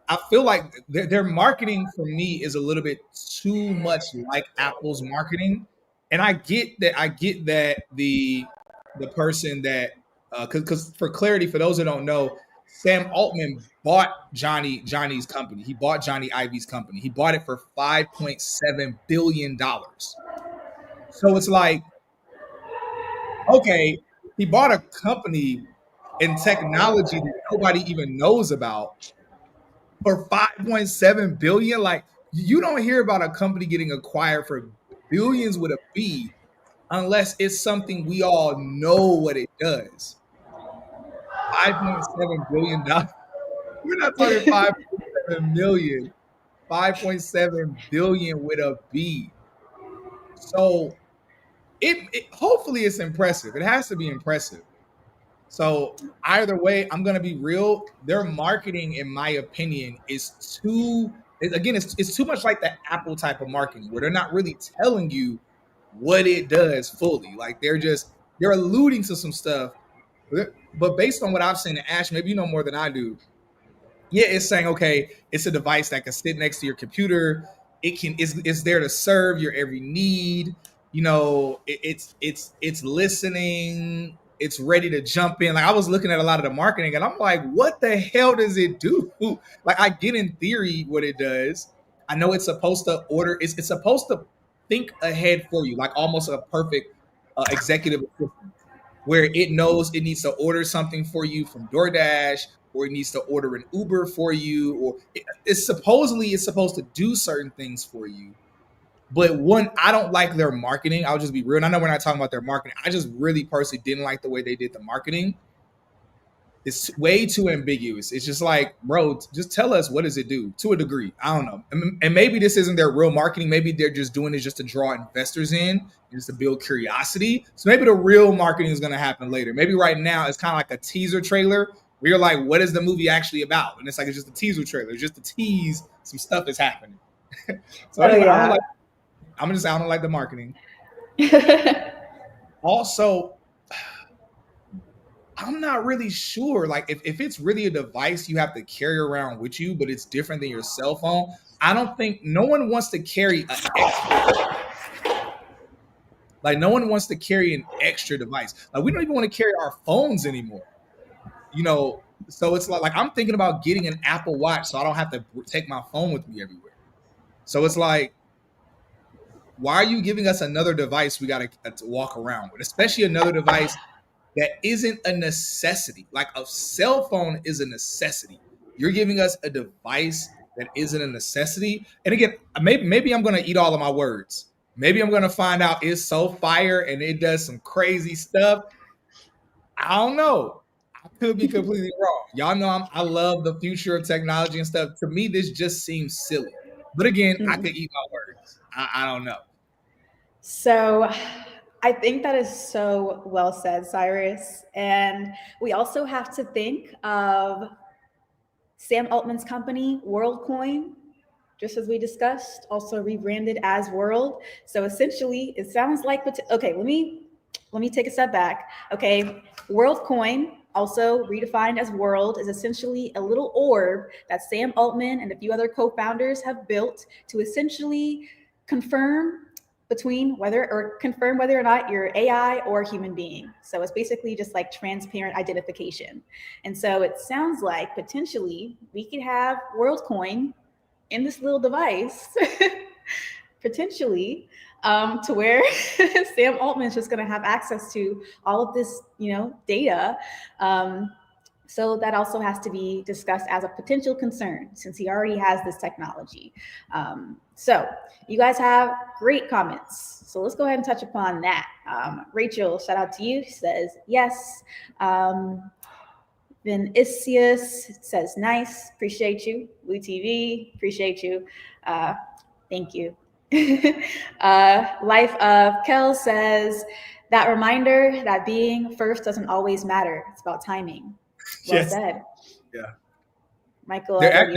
I feel like their marketing for me is a little bit too much like Apple's marketing, and I get that. I get that the person that because for clarity, for those that don't know, Sam Altman bought Johnny's company. He bought Johnny Ive's company. He bought it for $5.7 billion. So it's like, okay, he bought a company in technology that nobody even knows about for 5.7 billion. Like, you don't hear about a company getting acquired for billions with a B unless it's something we all know what it does. 5.7 billion. We're not talking 5.7 million. 5.7 billion with a B. So it hopefully it's impressive. It has to be impressive. So either way, I'm gonna be real. Their marketing, in my opinion, is it's too much like the Apple type of marketing where they're not really telling you what it does fully. Like they're alluding to some stuff, but based on what I've seen, and Ash, maybe you know more than I do. Yeah, it's saying, okay, it's a device that can sit next to your computer. It's there to serve your every need. It's listening. It's ready to jump in. Like, I was looking at a lot of the marketing, and I'm like, what the hell does it do? Like, I get in theory what it does. I know it's supposed to order. It's supposed to think ahead for you, like almost a perfect executive assistant, where it knows it needs to order something for you from DoorDash, or it needs to order an Uber for you, or it's supposed to do certain things for you. But one, I don't like their marketing. I'll just be real. And I know we're not talking about their marketing. I just really personally didn't like the way they did the marketing. It's way too ambiguous. It's just like, bro, just tell us, what does it do to a degree. I don't know. And maybe this isn't their real marketing. Maybe they're just doing it just to draw investors in, just to build curiosity. So maybe the real marketing is going to happen later. Maybe right now it's kind of like a teaser trailer where you're like, what is the movie actually about? And it's like, it's just a teaser trailer, it's just to tease some stuff is happening. So anyway, yeah. I don't like the marketing. Also, I'm not really sure. Like, if it's really a device you have to carry around with you, but it's different than your cell phone, I don't think no one wants to carry an extra. Like, no one wants to carry an extra device. Like, we don't even want to carry our phones anymore. So it's like I'm thinking about getting an Apple Watch so I don't have to take my phone with me everywhere. So it's like, why are you giving us another device we got to walk around with, especially another device that isn't a necessity? Like, a cell phone is a necessity. You're giving us a device that isn't a necessity. And again, maybe I'm going to eat all of my words. Maybe I'm going to find out it's so fire and it does some crazy stuff. I don't know. I could be completely wrong. Y'all know I love the future of technology and stuff. To me, this just seems silly. But again, I could eat my words. I don't know. So I think that is so well said, Cyrus. And we also have to think of Sam Altman's company, WorldCoin, just as we discussed, also rebranded as World. So essentially, it sounds like, okay, let me take a step back. Okay, WorldCoin, also redefined as World, is essentially a little orb that Sam Altman and a few other co-founders have built to essentially confirm whether or not you're AI or human being. So it's basically just like transparent identification. And so it sounds like potentially we could have WorldCoin in this little device, potentially, to where Sam Altman is just going to have access to all of this, data. So that also has to be discussed as a potential concern since he already has this technology. So you guys have great comments. So let's go ahead and touch upon that. Rachel, shout out to you. She says, yes. Then Isius says, nice, appreciate you. Blue TV, appreciate you. Thank you. Life of Kel says, that reminder that being first doesn't always matter. It's about timing. Well said. Yeah. Michael, there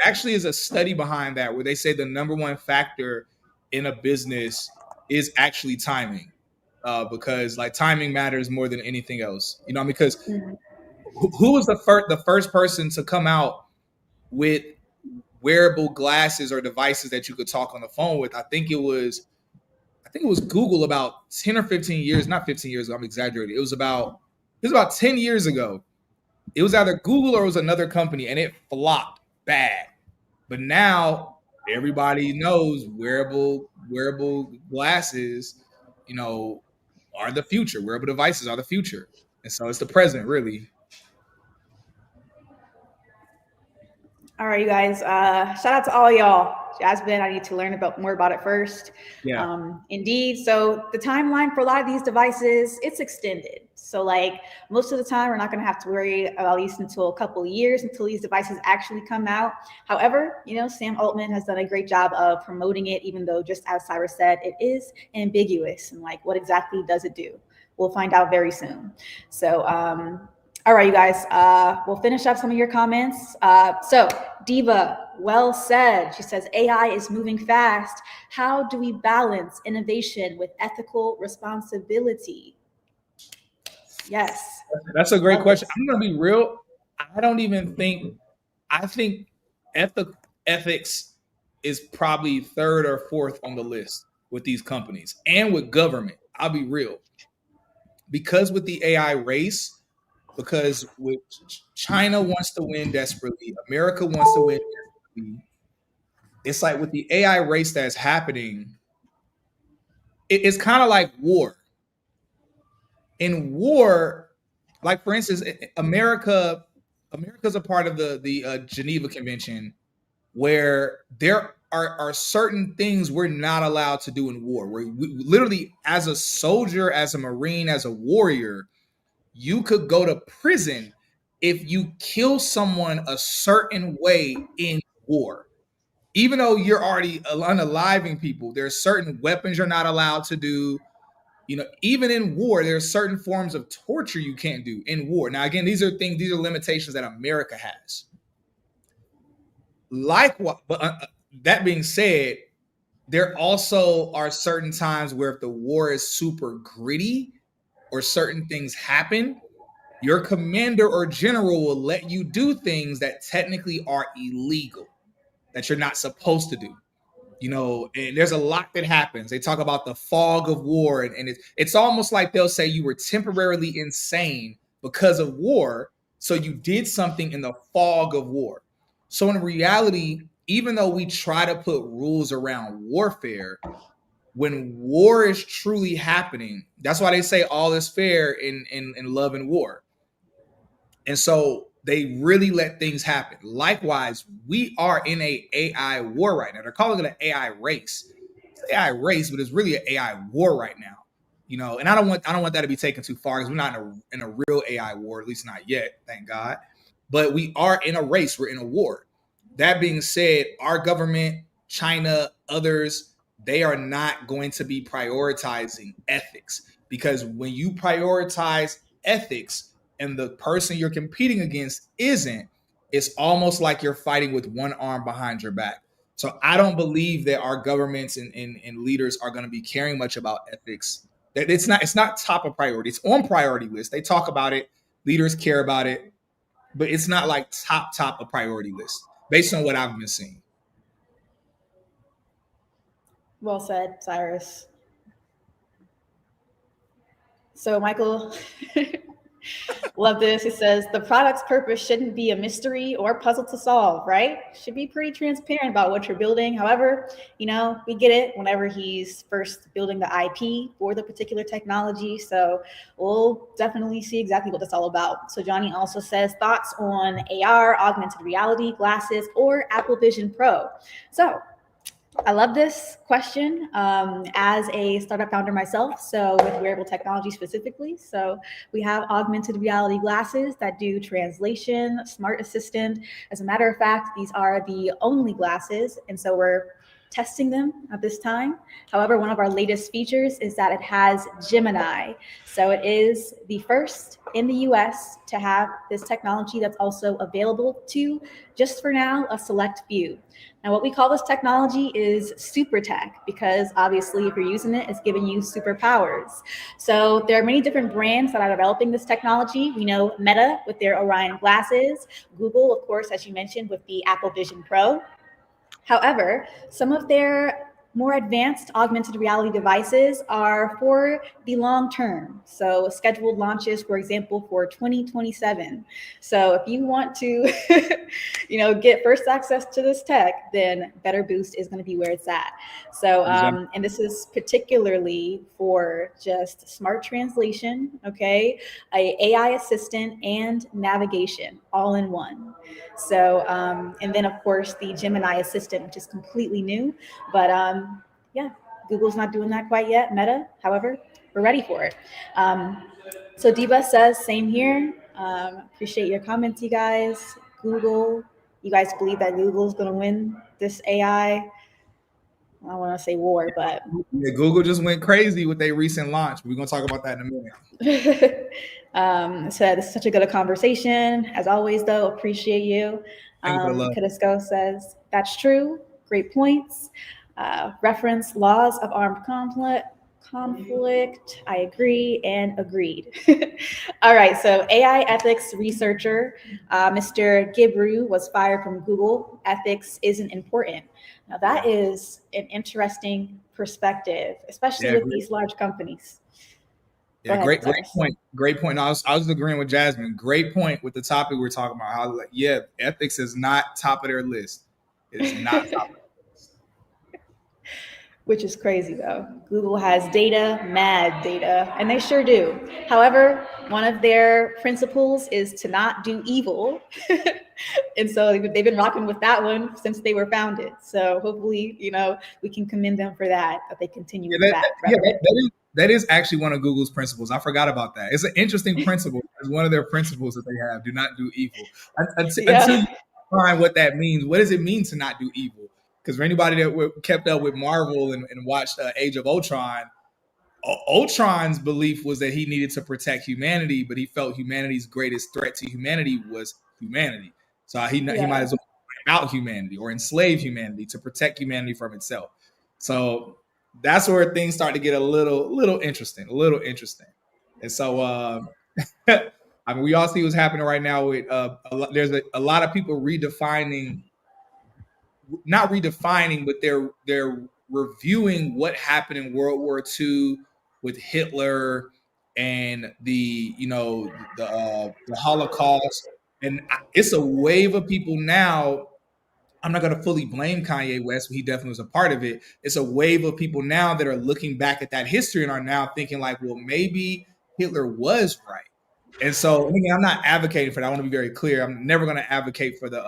actually is a study behind that where they say the number one factor in a business is actually timing, because like timing matters more than anything else. You know, because who was the first person to come out with wearable glasses or devices that you could talk on the phone with? I think it was Google about 10 or 15 years, not 15 years ago, I'm exaggerating. It was about 10 years ago. It was either Google or it was another company, and it flopped bad. But now everybody knows wearable glasses, you know, are the future. Wearable devices are the future. And so it's the present, really. All right, you guys. Shout out to all y'all. Jasmine, I need to learn more about it first. Yeah. Indeed. So the timeline for a lot of these devices, it's extended. So like most of the time, we're not going to have to worry about at least until a couple of years until these devices actually come out. However, Sam Altman has done a great job of promoting it, even though, just as Cyrus said, it is ambiguous. And like, what exactly does it do? We'll find out very soon. So, all right, you guys, we'll finish up some of your comments. So Diva, well said. She says, AI is moving fast. How do we balance innovation with ethical responsibility? Yes. That's a great question. I'm going to be real. I think ethics is probably third or fourth on the list with these companies and with government. I'll be real. Because with the AI race, because with China wants to win desperately, America wants to win desperately. It's like with the AI race that's happening, it's kind of like war. In war, like for instance, America's a part of the Geneva Convention, where there are certain things we're not allowed to do in war. Where we literally, as a soldier, as a Marine, as a warrior, you could go to prison if you kill someone a certain way in war. Even though you're already unaliving people, there are certain weapons you're not allowed to do. Even in war, there are certain forms of torture you can't do in war. Now, again, these are limitations that America has. Likewise, but that being said, there also are certain times where if the war is super gritty or certain things happen, your commander or general will let you do things that technically are illegal, that you're not supposed to do. And there's a lot that happens. They talk about the fog of war, and it's almost like they'll say you were temporarily insane because of war, so you did something in the fog of war. So in reality, even though we try to put rules around warfare, when war is truly happening, that's why they say all is fair in love and war. And so they really let things happen. Likewise, we are in a AI war right now. They're calling it an AI race. It's an AI race, but it's really an AI war right now. And I don't want that to be taken too far, because we're not in a real AI war, at least not yet, thank God. But we are in a race. We're in a war. That being said, our government, China, others, they are not going to be prioritizing ethics, because when you prioritize ethics and the person you're competing against isn't, it's almost like you're fighting with one arm behind your back. So I don't believe that our governments and leaders are going to be caring much about ethics. It's not top of priority. It's on priority list. They talk about it. Leaders care about it, but it's not like top of priority list based on what I've been seeing. Well said, Cyrus. So Michael, love this. It says the product's purpose shouldn't be a mystery or puzzle to solve, right? Should be pretty transparent about what you're building. However, we get it whenever he's first building the IP for the particular technology. So we'll definitely see exactly what it's all about. So Johnny also says thoughts on AR, augmented reality, glasses, or Apple Vision Pro. So I love this question as a startup founder myself, so with wearable technology specifically. So we have augmented reality glasses that do translation, smart assistant. As a matter of fact, these are the only glasses. And so we're testing them at this time. However, one of our latest features is that it has Gemini. So it is the first in the US to have this technology that's also available to, just for now, a select few. Now, what we call this technology is super tech because obviously, if you're using it, it's giving you superpowers. So, there are many different brands that are developing this technology. We know Meta with their Orion glasses, Google, of course, as you mentioned, with the Apple Vision Pro. However, some of their more advanced augmented reality devices are for the long term. So, scheduled launches, for example, for 2027. So, if you want to, get first access to this tech, then Better Boost is going to be where it's at. So, Exactly. and this is particularly for just smart translation, okay, a AI assistant, and navigation all in one. So, and then of course the Gemini assistant, which is completely new, but yeah, Google's not doing that quite yet. Meta, however, we're ready for it. So Diva says, same here. Appreciate your comments, you guys. Google, you guys believe that Google's going to win this AI? I don't want to say war, but Yeah, Google just went crazy with their recent launch. We're gonna talk about that in a minute. So this is such a good conversation. As always, though, appreciate you. Thank you for the love. Kadisco says, that's true. Great points. Reference laws of armed conflict. I agree and agreed. All right, so AI ethics researcher Mr. Gibru was fired from Google. Ethics isn't important. Now, that is an interesting perspective, especially Yeah, with great. these large companies. Go Yeah, ahead, great Cyrus. point. Great point. No, I was agreeing with Jasmine. Great point with the topic we're talking about. How, like, yeah, ethics is not top of their list. It is not top of their list. Which is crazy though. Google has data, mad data, and they sure do. However, one of their principles is to not do evil. And so they've been rocking with that one since they were founded. So hopefully, we can commend them for that they continue Yeah, with that rhetoric. that is actually one of Google's principles. I forgot about that. It's an interesting principle. It's one of their principles that they have: do not do evil. Until Yeah. you find what that means. What does it mean to not do evil? Because for anybody that kept up with Marvel and watched Age of Ultron, Ultron's belief was that he needed to protect humanity, but he felt humanity's greatest threat to humanity was humanity. So he might Yeah. as well wipe out humanity or enslave humanity to protect humanity from itself. So that's where things start to get a little interesting, a little interesting. And so I mean, we all see what's happening right now with there's a lot of people redefining, not redefining, but they're reviewing what happened in World War II with Hitler and the Holocaust, and it's a wave of people now. I'm not going to fully blame Kanye West, but he definitely was a part of it. It's a wave of people now that are looking back at that history and are now thinking like, well, maybe Hitler was right. And so, again, I'm not advocating for that. I want to be very clear. I'm never going to advocate for the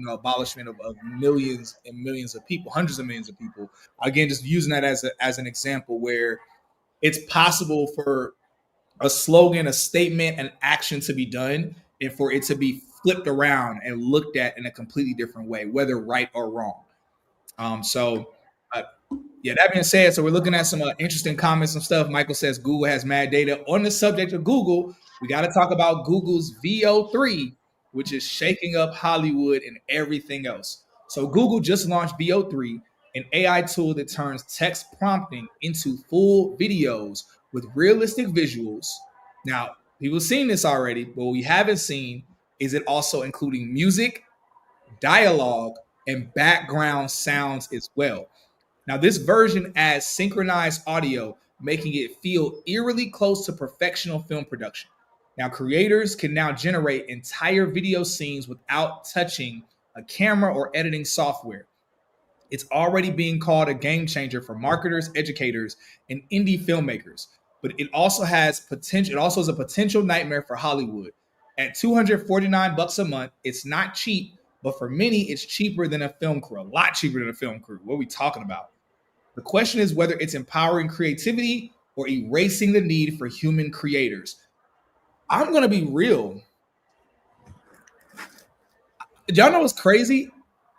abolishment of millions and millions of people, hundreds of millions of people. Again, just using that as an example where it's possible for a slogan, a statement, an action to be done, and for it to be flipped around and looked at in a completely different way, whether right or wrong. So, uh, yeah, that being said, so we're looking at some interesting comments and stuff. Michael says Google has mad data. On the subject of Google, we got to talk about Google's VO3, which is shaking up Hollywood and everything else. So, Google just launched VO3, an AI tool that turns text prompting into full videos with realistic visuals. Now, people have seen this already, but what we haven't seen is it also including music, dialogue, and background sounds as well. Now, this version adds synchronized audio, making it feel eerily close to professional film production. Now, creators can now generate entire video scenes without touching a camera or editing software. It's already being called a game changer for marketers, educators, and indie filmmakers. But it also has potential. It also is a potential nightmare for Hollywood. At $249 a month, it's not cheap, but for many, it's cheaper than a film crew. A lot cheaper than a film crew. What are we talking about? The question is whether it's empowering creativity or erasing the need for human creators. I'm gonna be real. Y'all know what's crazy?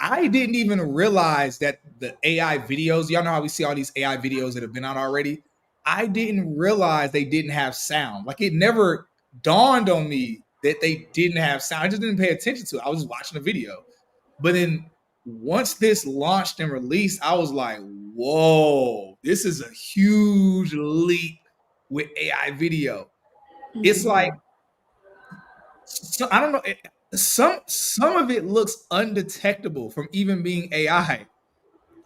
I didn't even realize that the AI videos, y'all know how we see all these AI videos that have been out already. I didn't realize they didn't have sound. Like it never dawned on me that they didn't have sound. I just didn't pay attention to it. I was just watching the video. But then once this launched and released, I was like, whoa, this is a huge leap with AI video. It's like, so I don't know. Some of it looks undetectable from even being AI.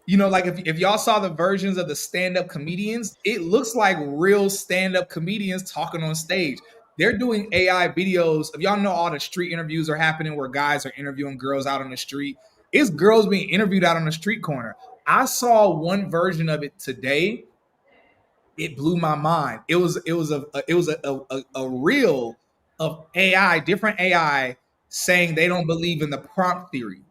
You know, like if y'all saw the versions of the stand-up comedians, it looks like real stand-up comedians talking on stage. They're doing AI videos. If y'all know all the street interviews are happening where guys are interviewing girls out on the street, it's girls being interviewed out on the street corner. I saw one version of it today. It blew my mind. It was a reel of AI, different AI saying they don't believe in the prompt theory.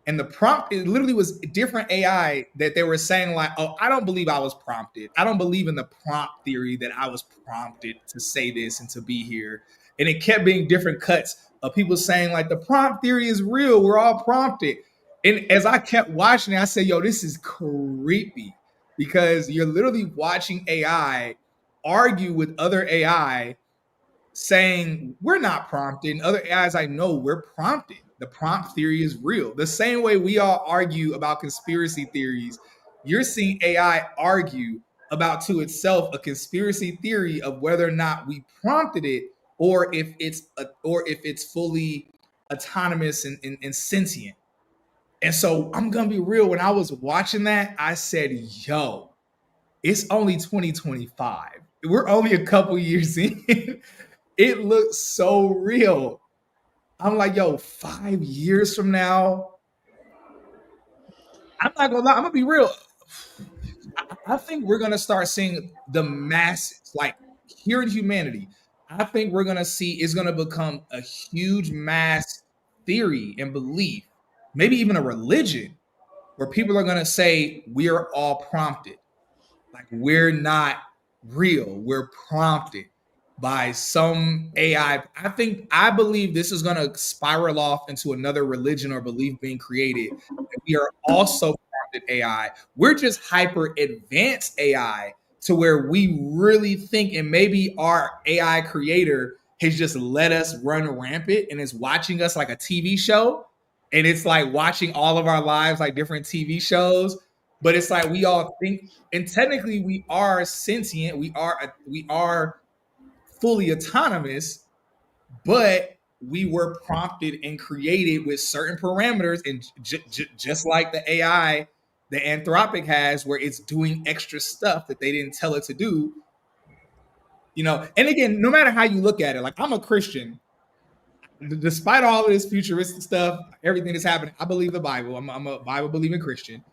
And the prompt, it literally was different AI that they were saying, like, oh, I don't believe I was prompted. I don't believe in the prompt theory that I was prompted to say this and to be here. And it kept being different cuts of people saying, like, the prompt theory is real. We're all prompted. And as I kept watching it, I said, yo, this is creepy because you're literally watching AI argue with other AI saying we're not prompted, and other AIs I know we're prompted. The prompt theory is real. The same way we all argue about conspiracy theories, you're seeing AI argue about to itself a conspiracy theory of whether or not we prompted it, or if it's fully autonomous and sentient. And so I'm gonna be real. When I was watching that, I said, "Yo, it's only 2025. We're only a couple years in." It looks so real. I'm like, yo, 5 years from now, I'm not gonna lie, I'm gonna be real. I think we're gonna start seeing the masses, like here in humanity. I think we're gonna see it's gonna become a huge mass theory and belief, maybe even a religion, where people are gonna say we are all prompted. Like we're not real, we're prompted by some AI. I believe this is going to spiral off into another religion or belief being created. We are also prompted AI. We're just hyper advanced AI to where we really think, and maybe our AI creator has just let us run rampant and is watching us like a TV show. And it's like watching all of our lives like different TV shows. But it's like we all think, and technically we are sentient. We are fully autonomous, but we were prompted and created with certain parameters, and just like the AI the Anthropic has, where it's doing extra stuff that they didn't tell it to do. And again, no matter how you look at it, like I'm a Christian, despite all of this futuristic stuff, everything that's happening, I believe the Bible. I'm a Bible believing Christian.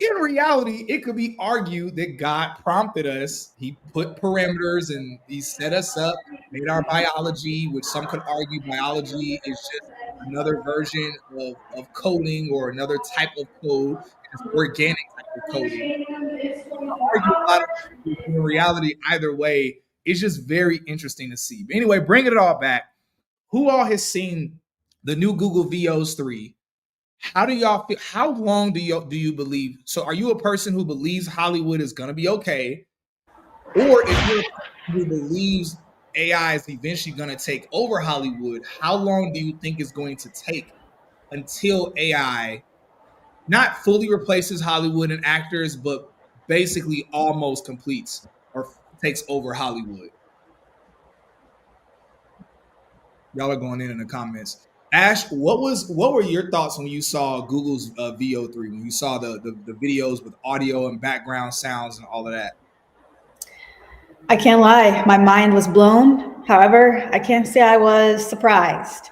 In reality, it could be argued that God prompted us. He put parameters and he set us up, made our biology, which some could argue biology is just another version of coding or another type of code, just organic type of coding. Argue a lot of things, in reality, either way, it's just very interesting to see. But anyway, bringing it all back, who all has seen the new Google VOs 3? How do y'all feel? How long do you believe? So, are you a person who believes Hollywood is going to be okay, or if you're a person who believes AI is eventually going to take over Hollywood? How long do you think it's going to take until AI not fully replaces Hollywood and actors, but basically almost completes or takes over Hollywood? Y'all are going in the comments. Ash, what were your thoughts when you saw Google's VO3, when you saw the videos with audio and background sounds and all of that? I can't lie, my mind was blown. However, I can't say I was surprised.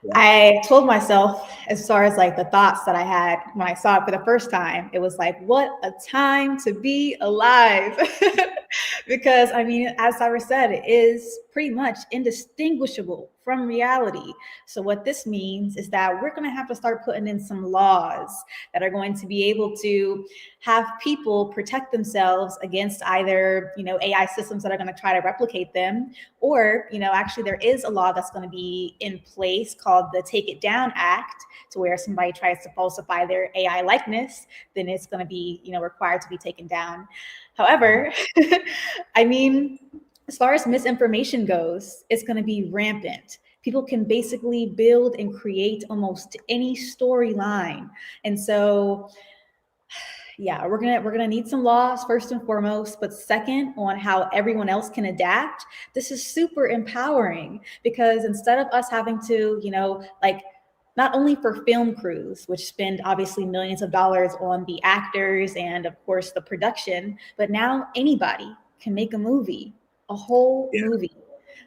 Yeah. I told myself, as far as like the thoughts that I had when I saw it for the first time, it was like, what a time to be alive. Because I mean, as Cyrus said, it is pretty much indistinguishable from reality. So what this means is that we're going to have to start putting in some laws that are going to be able to have people protect themselves against either, AI systems that are going to try to replicate them, or, actually there is a law that's going to be in place called the Take It Down Act, to where somebody tries to falsify their AI likeness, then it's going to be, required to be taken down. However, I mean, as far as misinformation goes, it's going to be rampant. People can basically build and create almost any storyline. And so, yeah, we're gonna need some laws first and foremost, but second, on how everyone else can adapt. This is super empowering, because instead of us having to, like, not only for film crews, which spend obviously millions of dollars on the actors and of course the production, but now anybody can make a movie, a whole movie,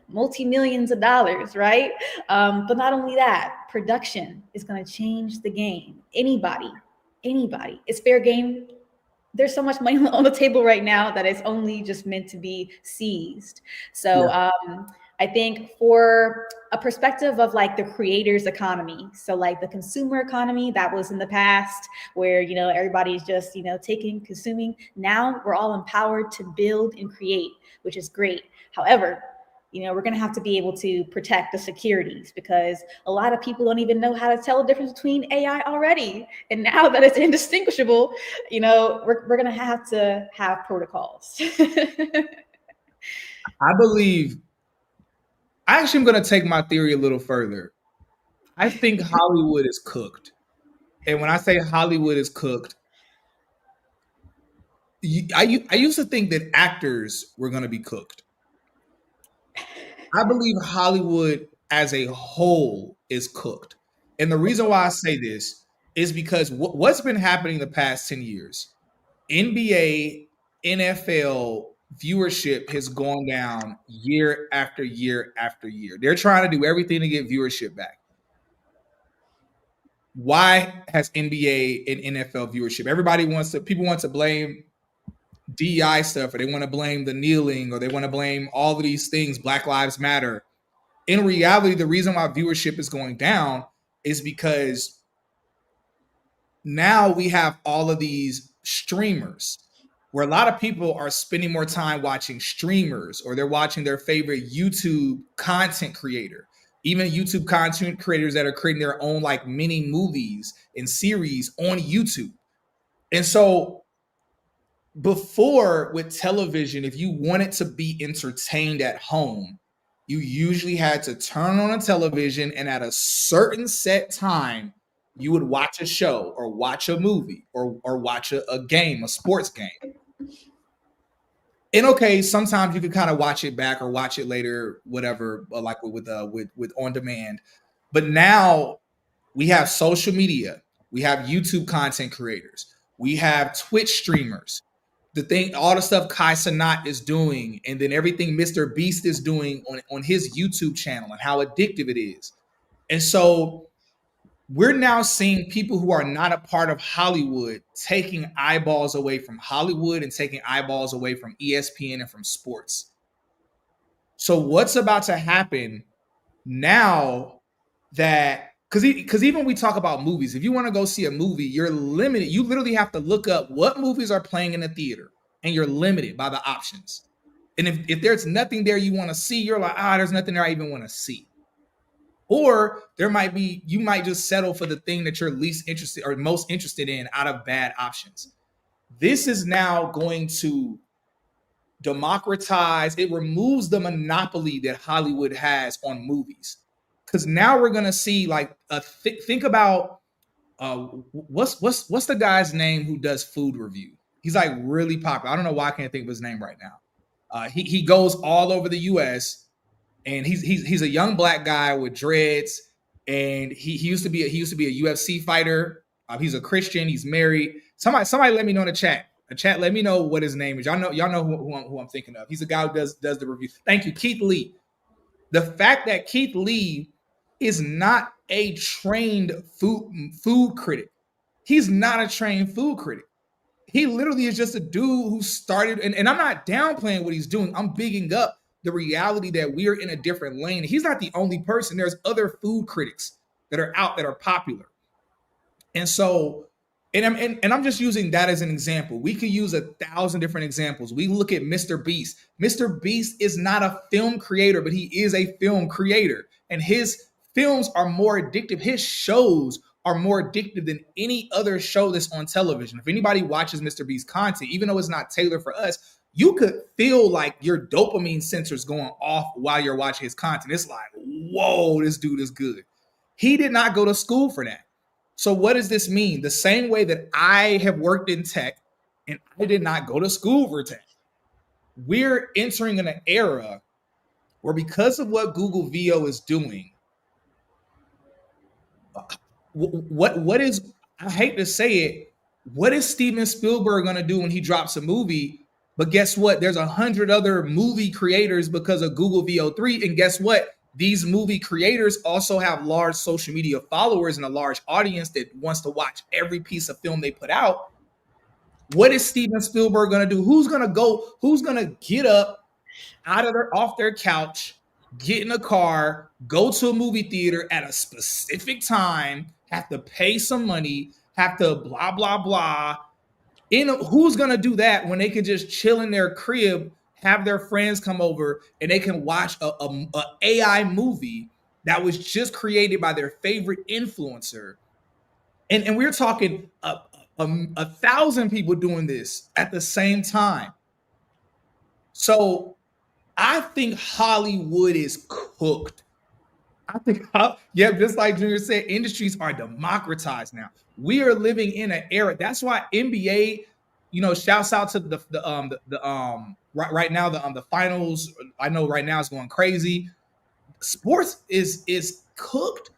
multi-millions of dollars, right? But not only that, production is going to change the game. Anybody, it's fair game. There's so much money on the table right now that it's only just meant to be seized. So I think for a perspective of like the creator's economy, so like the consumer economy that was in the past, where everybody's just taking, consuming. Now we're all empowered to build and create, which is great. However, we're going to have to be able to protect the securities, because a lot of people don't even know how to tell the difference between AI already. And now that it's indistinguishable, we're going to have protocols. I believe, I actually am going to take my theory a little further. I think Hollywood is cooked. And when I say Hollywood is cooked, I used to think that actors were going to be cooked. I believe Hollywood as a whole is cooked. And the reason why I say this is because what's been happening the past 10 years, NBA, NFL viewership has gone down year after year after year. They're trying to do everything to get viewership back. Why has NBA and NFL viewership? People want to blame DEI stuff, or they want to blame the kneeling, or they want to blame all of these things, Black Lives Matter. In reality, the reason why viewership is going down is because now we have all of these streamers, where a lot of people are spending more time watching streamers, or they're watching their favorite YouTube content creator, even YouTube content creators that are creating their own like mini movies and series on YouTube. And so before, with television, if you wanted to be entertained at home, you usually had to turn on a television, and at a certain set time, you would watch a show or watch a movie or watch a game, a sports game. And okay, sometimes you could kind of watch it back or watch it later, whatever, like with on demand. But now we have social media, we have YouTube content creators, we have Twitch streamers. All the stuff Kai Cenat is doing, and then everything Mr. Beast is doing on his YouTube channel, and how addictive it is. And so we're now seeing people who are not a part of Hollywood taking eyeballs away from Hollywood and taking eyeballs away from ESPN and from sports. So what's about to happen now that, because even when we talk about movies, if you want to go see a movie, you're limited. You literally have to look up what movies are playing in the theater, and you're limited by the options. And if there's nothing there you want to see, you're like, there's nothing there I even want to see. Or you might just settle for the thing that you're least interested or most interested in out of bad options. This is now going to democratize. It removes the monopoly that Hollywood has on movies. Because now we're gonna see like think about what's the guy's name who does food review? He's like really popular. I don't know why I can't think of his name right now. He goes all over the U.S. and he's a young black guy with dreads, and he used to be a UFC fighter. He's a Christian. He's married. Somebody let me know in the chat. Let me know what his name is. Y'all know who I'm thinking of. He's a guy who does the review. Thank you, Keith Lee. The fact that Keith Lee is not a trained food critic. He's not a trained food critic. He literally is just a dude who started, and I'm not downplaying what he's doing. I'm bigging up the reality that we are in a different lane. He's not the only person. There's other food critics that are out that are popular. And so, and I'm just using that as an example. We could use 1,000 different examples. We look at Mr. Beast. Mr. Beast is not a film creator, but he is a film creator. And his films are more addictive. His shows are more addictive than any other show that's on television. If anybody watches Mr. Beast content, even though it's not tailored for us, you could feel like your dopamine sensors going off while you're watching his content. It's like, whoa, this dude is good. He did not go to school for that. So what does this mean? The same way that I have worked in tech and I did not go to school for tech. We're entering an era where, because of what Google VO is doing, what is, I hate to say it, what is Steven Spielberg going to do when he drops a movie? But guess what? There's 100 other movie creators because of Google VO3. And guess what? These movie creators also have large social media followers and a large audience that wants to watch every piece of film they put out. What is Steven Spielberg going to do? Who's going to get up off their couch, get in a car, go to a movie theater at a specific time, have to pay some money, have to blah, blah, blah. Who's going to do that when they can just chill in their crib, have their friends come over, and they can watch a AI movie that was just created by their favorite influencer? And we're talking 1,000 people doing this at the same time. So I think Hollywood is cooked. I think, yeah, just like Junior said, industries are democratized now. We are living in an era. That's why NBA, shouts out to the right now the finals. I know right now it's going crazy. Sports is cooked.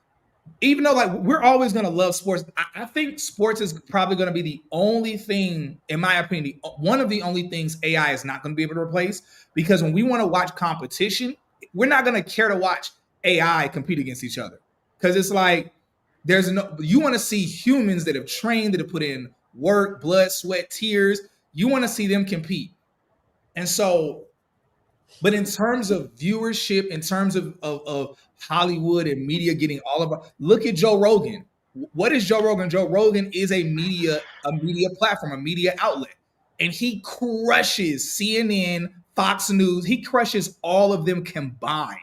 Even though, like, we're always going to love sports, I think sports is probably going to be the only thing, in my opinion, one of the only things AI is not going to be able to replace. Because when we want to watch competition, we're not going to care to watch AI compete against each other. Because it's like, you want to see humans that have trained, that have put in work, blood, sweat, tears. You want to see them compete. And so, but in terms of viewership, in terms of Hollywood and media getting all of our, look at Joe Rogan. What is Joe Rogan? Joe Rogan is a media platform, a media outlet. And he crushes CNN, Fox News. He crushes all of them combined.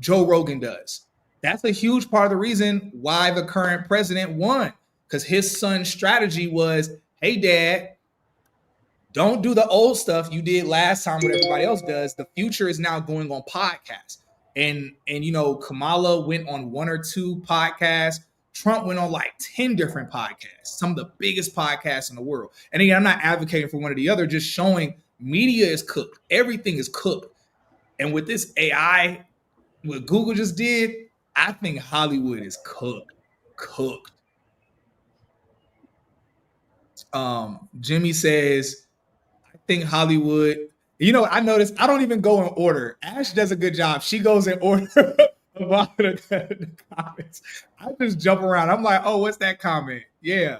Joe Rogan does. That's a huge part of the reason why the current president won. Because his son's strategy was, hey, Dad, don't do the old stuff you did last time, what everybody else does. The future is now going on podcasts. And Kamala went on 1 or 2 podcasts. Trump went on like 10 different podcasts, some of the biggest podcasts in the world. And again, I'm not advocating for one or the other, just showing media is cooked. Everything is cooked. And with this AI, what Google just did, I think Hollywood is cooked. Jimmy says, I think Hollywood, I noticed I don't even go in order. Ash does a good job. She goes in order of all the comments. I just jump around. I'm like, oh, what's that comment? Yeah.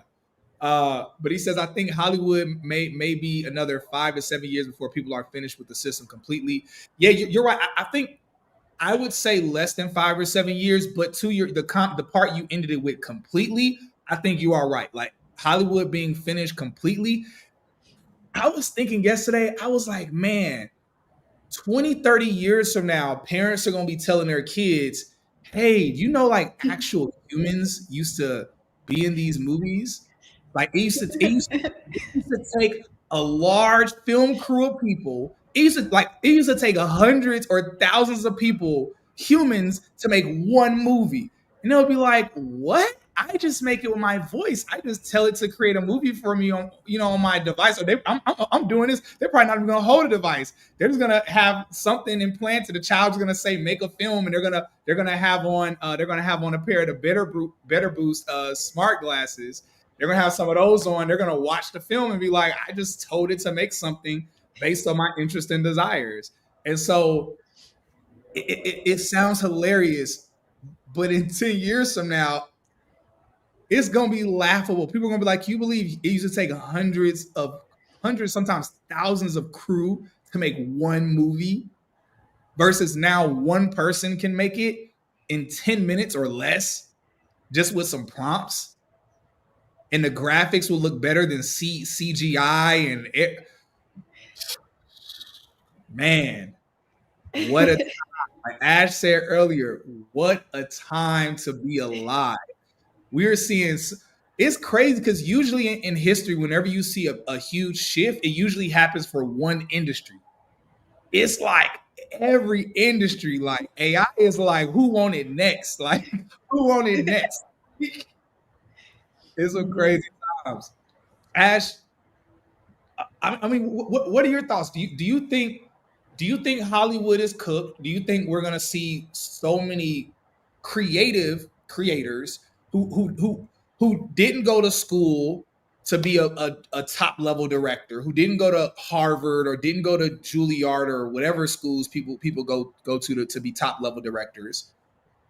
But he says, I think Hollywood may be another 5 to 7 years before people are finished with the system completely. Yeah, you're right. I think I would say less than 5 or 7 years, but to the part you ended it with, completely, I think you are right. Like, Hollywood being finished completely. I was thinking yesterday, I was like, man, 20, 30 years from now, parents are going to be telling their kids, hey, like actual humans used to be in these movies? Like, it used to take a large film crew of people. It used to take hundreds or thousands of people, humans, to make one movie. And they'll be like, what? I just make it with my voice. I just tell it to create a movie for me on my device. Or I'm doing this. They're probably not even going to hold a device. They're just going to have something implanted. The child's going to say, make a film, and they're going to have on a pair of the Better Boost smart glasses. They're going to have some of those on. They're going to watch the film and be like, I just told it to make something based on my interest and desires. And so it sounds hilarious, but in 10 years from now, it's going to be laughable. People are going to be like, you believe it used to take hundreds, sometimes thousands of crew to make one movie? versus now one person can make it in 10 minutes or less just with some prompts, and the graphics will look better than CGI and it. Man, what a like Ash said earlier, what a time to be alive. We're seeing it's crazy because usually in history, whenever you see a huge shift, it usually happens for one industry. It's like every industry, like AI is like, who want it next? Like, who want it next? It's some Mhm. crazy times. Ash, I mean, what are your thoughts? Do you think Hollywood is cooked? Do you think we're gonna see so many creative creators who didn't go to school to be a top level director, who didn't go to Harvard or didn't go to Juilliard or whatever schools people go to be top level directors?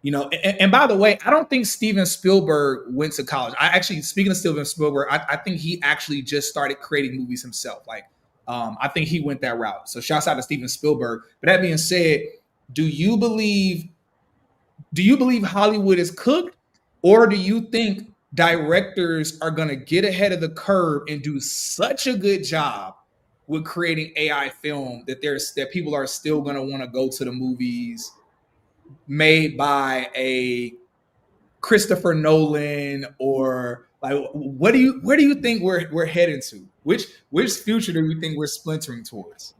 You know, and by the way, I don't think Steven Spielberg went to college. I actually, speaking of Steven Spielberg, I think he actually just started creating movies himself. Like, I think he went that route. So, shouts out to Steven Spielberg. But that being said, do you believe do you believe Hollywood is cooked, or do you think directors are going to get ahead of the curve and do such a good job with creating AI film that people are still going to want to go to the movies made by a Christopher Nolan, or like where do you think we're heading to? Which future do you think we're splintering towards?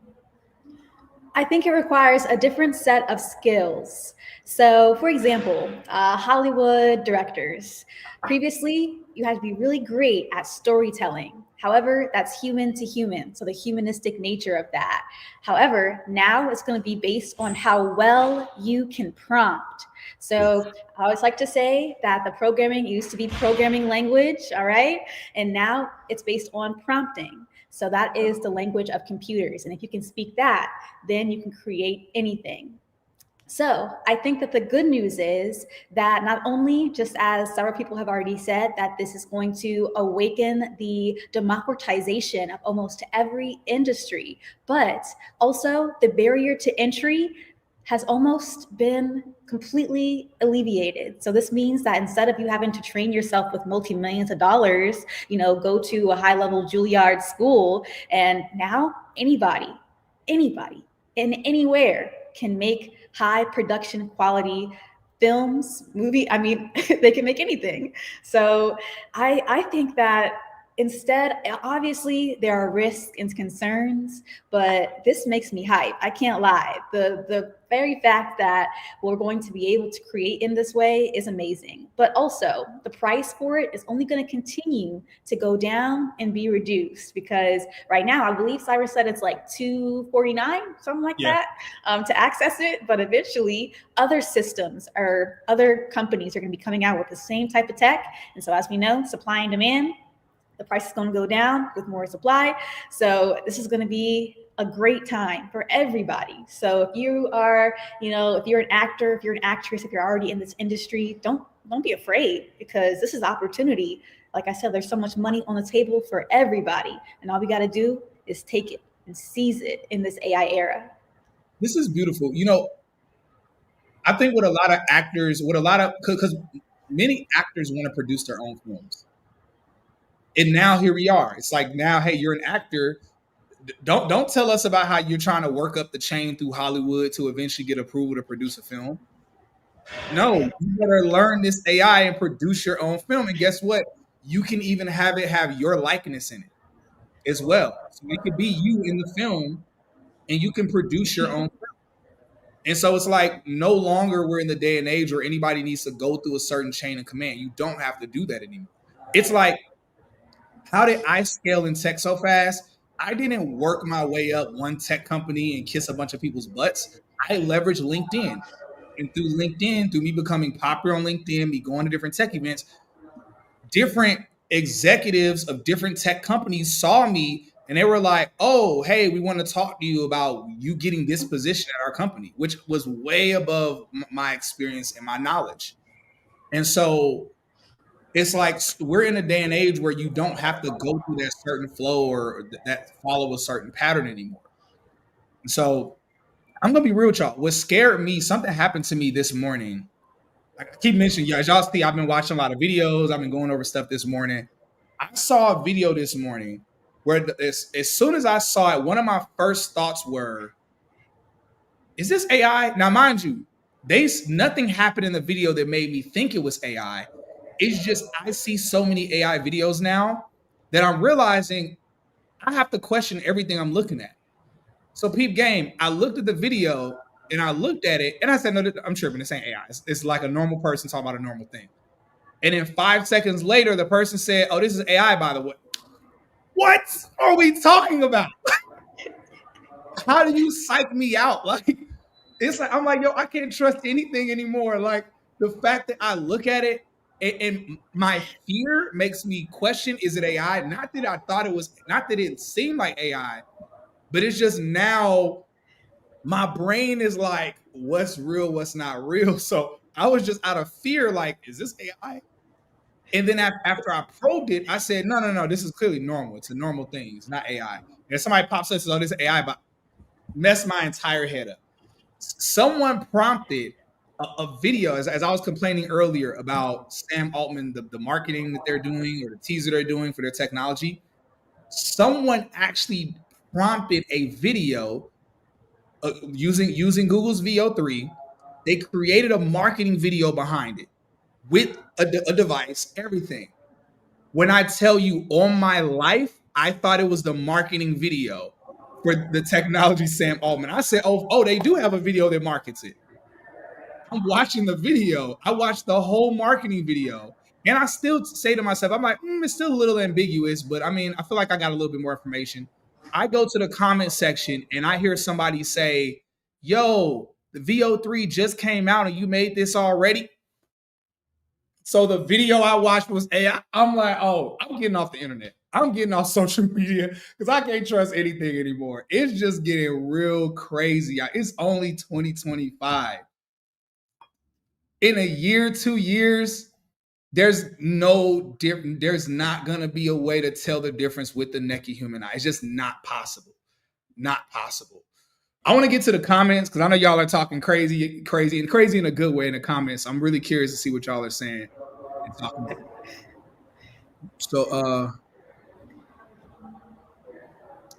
I think it requires a different set of skills. So, for example, Hollywood directors. Previously, you had to be really great at storytelling. However, that's human to human, so the humanistic nature of that. However, now it's going to be based on how well you can prompt. So, I always like to say that the programming used to be programming language, all right? And now it's based on prompting. So, that is the language of computers. And if you can speak that, then you can create anything. So I think that the good news is that not only, just as several people have already said, that this is going to awaken the democratization of almost every industry, but also the barrier to entry has almost been completely alleviated. So this means that instead of you having to train yourself with multi-millions of dollars, go to a high-level Juilliard school, and now anybody in anywhere can make high production quality films, movie. I mean, they can make anything. So I think that instead, obviously there are risks and concerns, but this makes me hype. I can't lie. The very fact that we're going to be able to create in this way is amazing. But also, the price for it is only going to continue to go down and be reduced, because right now I believe Cyrus said it's like $249, something like Yeah. that, to access it. But eventually, other systems or other companies are going to be coming out with the same type of tech. And so, as we know, supply and demand, the price is going to go down with more supply. So this is going to be a great time for everybody. So if you are, if you're an actor, if you're an actress, if you're already in this industry, don't be afraid, because this is opportunity. Like I said, there's so much money on the table for everybody, and all we got to do is take it and seize it in this AI era. This is beautiful. You know, I think with a lot of actors, with a lot of because many actors want to produce their own films, and now here we are. It's like now, hey, you're an actor. Don't tell us about how you're trying to work up the chain through Hollywood to eventually get approval to produce a film. No, you better learn this AI and produce your own film. And guess what? You can even have it have your likeness in it as well. So it could be you in the film, and you can produce your own. And so it's like no longer we're in the day and age where anybody needs to go through a certain chain of command. You don't have to do that anymore. It's like, how did I scale in tech so fast? I didn't work my way up one tech company and kiss a bunch of people's butts. I leveraged LinkedIn. And through LinkedIn, through me becoming popular on LinkedIn, me going to different tech events, different executives of different tech companies saw me and they were like, oh, hey, we want to talk to you about you getting this position at our company, which was way above my experience and my knowledge. And so it's like we're in a day and age where you don't have to go through that certain flow or that follow a certain pattern anymore. And so I'm gonna be real with y'all. What scared me, something happened to me this morning. I keep mentioning, yeah, as y'all see, I've been watching a lot of videos. I've been going over stuff this morning. I saw a video this morning where as soon as I saw it, one of my first thoughts were, is this AI? Now, mind you, nothing happened in the video that made me think it was AI. It's just I see so many AI videos now that I'm realizing I have to question everything I'm looking at. So, peep game, I looked at the video and I looked at it and I said, no, I'm tripping. This ain't AI. It's like a normal person talking about a normal thing. And then 5 seconds later, the person said, oh, this is AI, by the way. What are we talking about? How do you psych me out? Like, it's like, I'm like, yo, I can't trust anything anymore. Like, the fact that I look at it and my fear makes me question, is it AI? Not that I thought it was, not that it seemed like AI, but it's just now my brain is like, what's real, what's not real. So I was just out of fear, like, is this AI? And then after I probed it, I said, no, this is clearly normal. It's a normal thing. It's not AI. And somebody pops up and says, oh, this is AI, but mess my entire head up. Someone prompted a video, as I was complaining earlier about Sam Altman, the marketing that they're doing or the teaser they're doing for their technology. Someone actually prompted a video using Google's VO3. They created a marketing video behind it with a device, everything. When I tell you on my life, I thought it was the marketing video for the technology Sam Altman. I said, oh, they do have a video that markets it. I'm watching the video. I watched the whole marketing video. And I still say to myself, I'm like, it's still a little ambiguous, but I mean, I feel like I got a little bit more information. I go to the comment section and I hear somebody say, yo, the VO3 just came out and you made this already. So the video I watched was AI. I'm like, oh, I'm getting off the internet. I'm getting off social media because I can't trust anything anymore. It's just getting real crazy. It's only 2025. In a year, 2 years, there's no different. There's not gonna be a way to tell the difference with the naked human eye. It's just not possible. Not possible. I want to get to the comments because I know y'all are talking crazy in a good way in the comments. I'm really curious to see what y'all are saying and talking about. So,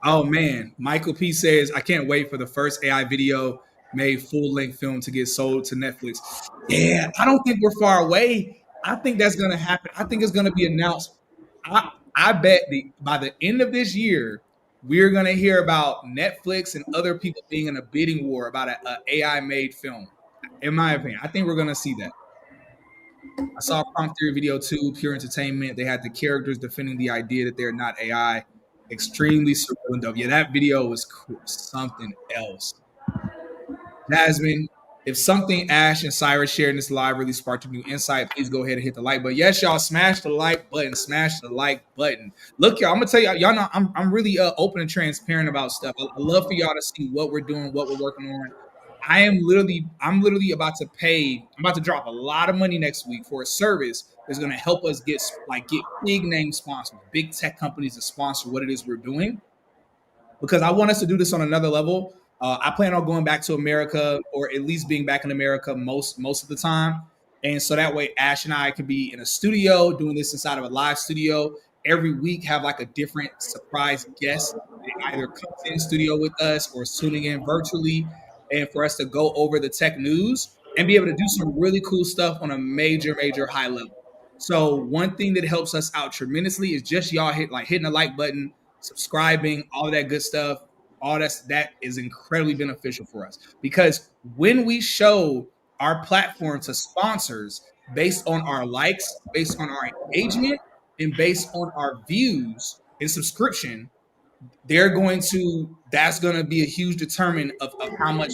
oh man, Michael P says, I can't wait for the first AI video made full-length film to get sold to Netflix. Yeah, I don't think we're far away. I think that's gonna happen. I think it's gonna be announced. I bet by the end of this year, we're gonna hear about Netflix and other people being in a bidding war about an AI made film. In my opinion, I think we're gonna see that. I saw a prompt theory video too, pure entertainment. They had the characters defending the idea that they're not AI. Extremely surreal and dope. Yeah, that video was cool. Something else. Jasmine, if something Ash and Cyrus shared in this live really sparked a new insight, please go ahead and hit the like button. Yes, y'all, smash the like button. Smash the like button. Look, y'all, I'm gonna tell y'all know I'm really open and transparent about stuff. I love for y'all to see what we're doing, what we're working on. I'm literally about to pay. I'm about to drop a lot of money next week for a service that's going to help us get big name sponsors, big tech companies to sponsor what it is we're doing. Because I want us to do this on another level. I plan on going back to America, or at least being back in America most of the time, and so that way Ash and I can be in a studio doing this inside of a live studio every week. Have like a different surprise guest that either comes in studio with us or tuning in virtually, and for us to go over the tech news and be able to do some really cool stuff on a major high level. So one thing that helps us out tremendously is just y'all hitting the like button, subscribing, all of that good stuff. All that is incredibly beneficial for us, because when we show our platform to sponsors based on our likes, based on our engagement, and based on our views and subscription, that's going to be a huge determinant of how much.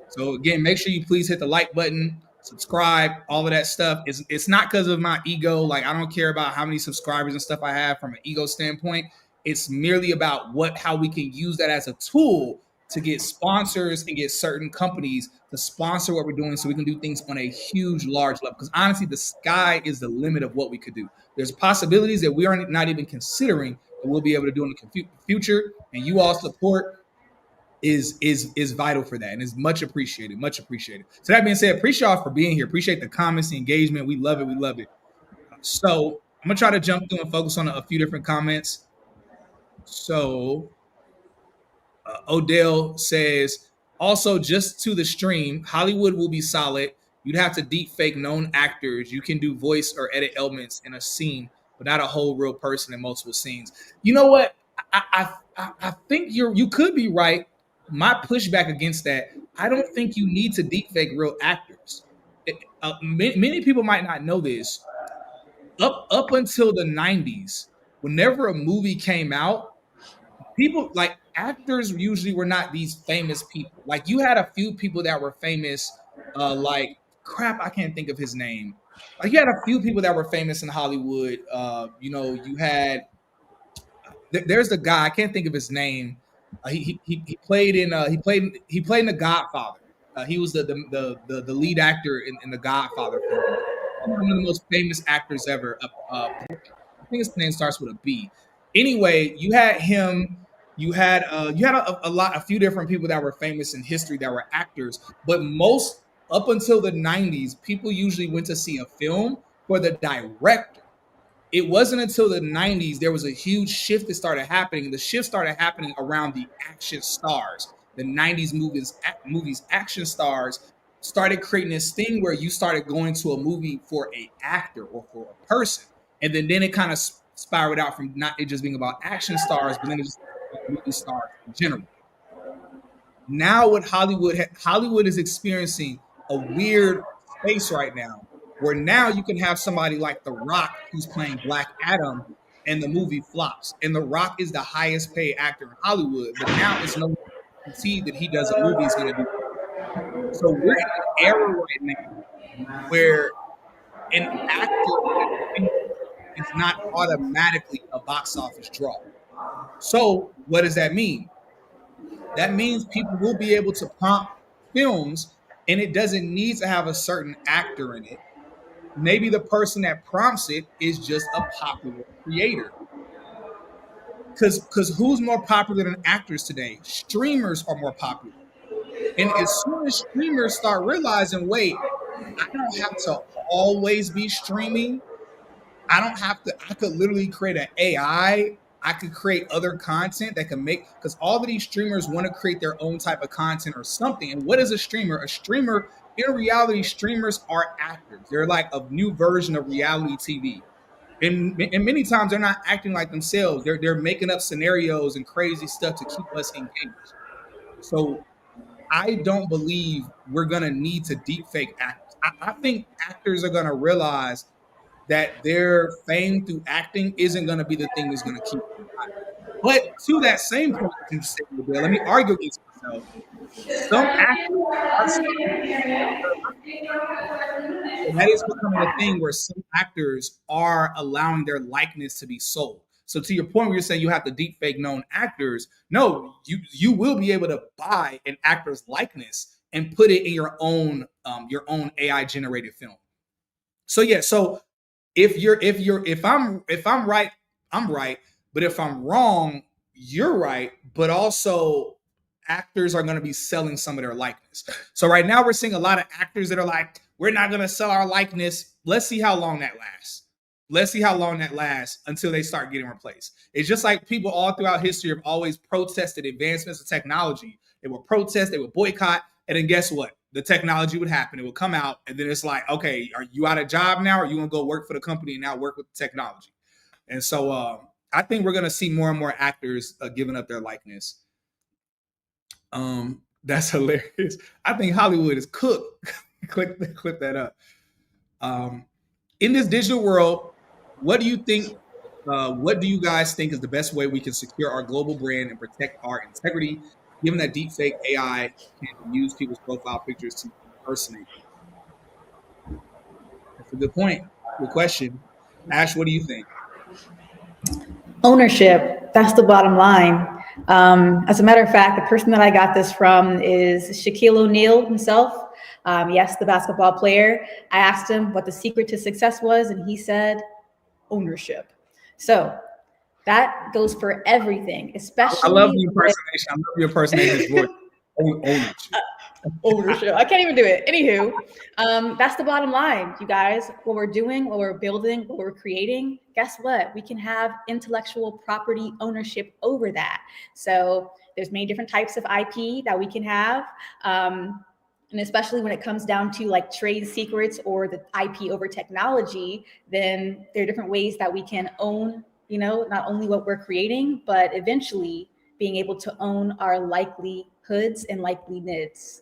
So again, make sure you please hit the like button, subscribe, all of that stuff. It's not because of my ego. Like, I don't care about how many subscribers and stuff I have from an ego standpoint. It's merely about how we can use that as a tool to get sponsors and get certain companies to sponsor what we're doing, so we can do things on a huge, large level. Because honestly, the sky is the limit of what we could do. There's possibilities that we are not even considering that we'll be able to do in the future. And you all support is vital for that, and is much appreciated, much appreciated. So that being said, appreciate y'all for being here. Appreciate the comments, the engagement. We love it. We love it. So I'm gonna try to jump through and focus on a few different comments. So Odell says, also just to the stream, Hollywood will be solid. You'd have to deep fake known actors. You can do voice or edit elements in a scene, but not a whole real person in multiple scenes. You know what? I think you could be right. My pushback against that, I don't think you need to deep fake real actors. Many people might not know this. Up until the 90s, whenever a movie came out, people like actors usually were not these famous people. Like you had a few people that were famous, like crap, I can't think of his name. Like you had a few people that were famous in Hollywood. You had there's the guy, I can't think of his name. He played in he played in The Godfather. He was the lead actor in the Godfather film. One of the most famous actors ever. I think his name starts with a B. Anyway, you had him. You had a few different people that were famous in history that were actors, but most up until the 90s, people usually went to see a film for the director. It wasn't until the 90s there was a huge shift that started happening. The shift started happening around the action stars. The 90s movies action stars started creating this thing where you started going to a movie for a actor or for a person. And then it kind of spiraled out from not it just being about action stars, but then it just about movie stars in general. Now what Hollywood is experiencing a weird space right now where now you can have somebody like The Rock who's playing Black Adam and the movie flops. And The Rock is the highest paid actor in Hollywood, but now it's no guarantee that he does a movie is going to do. So we're in an era right now where an actor is not automatically a box office draw. So what does that mean? That means people will be able to prompt films, and it doesn't need to have a certain actor in it. Maybe the person that prompts it is just a popular creator. Because who's more popular than actors today? Streamers are more popular. And as soon as streamers start realizing, wait, I don't have to always be streaming. I don't have to, I could literally create an AI. I could create other content that can make, because all of these streamers want to create their own type of content or something. And what is a streamer? A streamer, in reality, streamers are actors. They're like a new version of reality TV. And many times they're not acting like themselves. They're making up scenarios and crazy stuff to keep us engaged. So I don't believe we're gonna need to deep fake actors. I think actors are gonna realize that their fame through acting isn't gonna be the thing that's gonna keep them alive. But to that same point, let me argue against myself. Some actors are starting to sell their likeness. And that is becoming a thing where some actors are allowing their likeness to be sold. So to your point where you're saying you have to deep fake known actors, no, you will be able to buy an actor's likeness and put it in your own AI generated film. So yeah, so if I'm right, I'm right. But if I'm wrong, you're right. But also actors are going to be selling some of their likeness. So right now we're seeing a lot of actors that are like, we're not going to sell our likeness. Let's see how long that lasts. Let's see how long that lasts until they start getting replaced. It's just like people all throughout history have always protested advancements of technology. They would protest, they would boycott, and then guess what? The technology would happen. It would come out, and then it's like, okay, are you out of job now? Or are you going to go work for the company and now work with the technology? And so I think we're going to see more and more actors giving up their likeness. That's hilarious. I think Hollywood is cooked. clip that up. In this digital world, what do you think? What do you guys think is the best way we can secure our global brand and protect our integrity, given that deepfake AI can use people's profile pictures to impersonate? That's a good point. Good question. Ash, what do you think? Ownership. That's the bottom line. As a matter of fact, the person that I got this from is Shaquille O'Neal himself. Yes, the basketball player. I asked him what the secret to success was, and he said ownership. So That goes for everything, I love especially the with impersonation. I love you impersonating his voice. Ownership. ownership. I can't even do it. Anywho, that's the bottom line, you guys. What we're doing, what we're building, what we're creating, guess what? We can have intellectual property ownership over that. So there's many different types of IP that we can have. And especially when it comes down to like trade secrets or the IP over technology, then there are different ways that we can own, not only what we're creating, but eventually being able to own our likelihoods and likeness.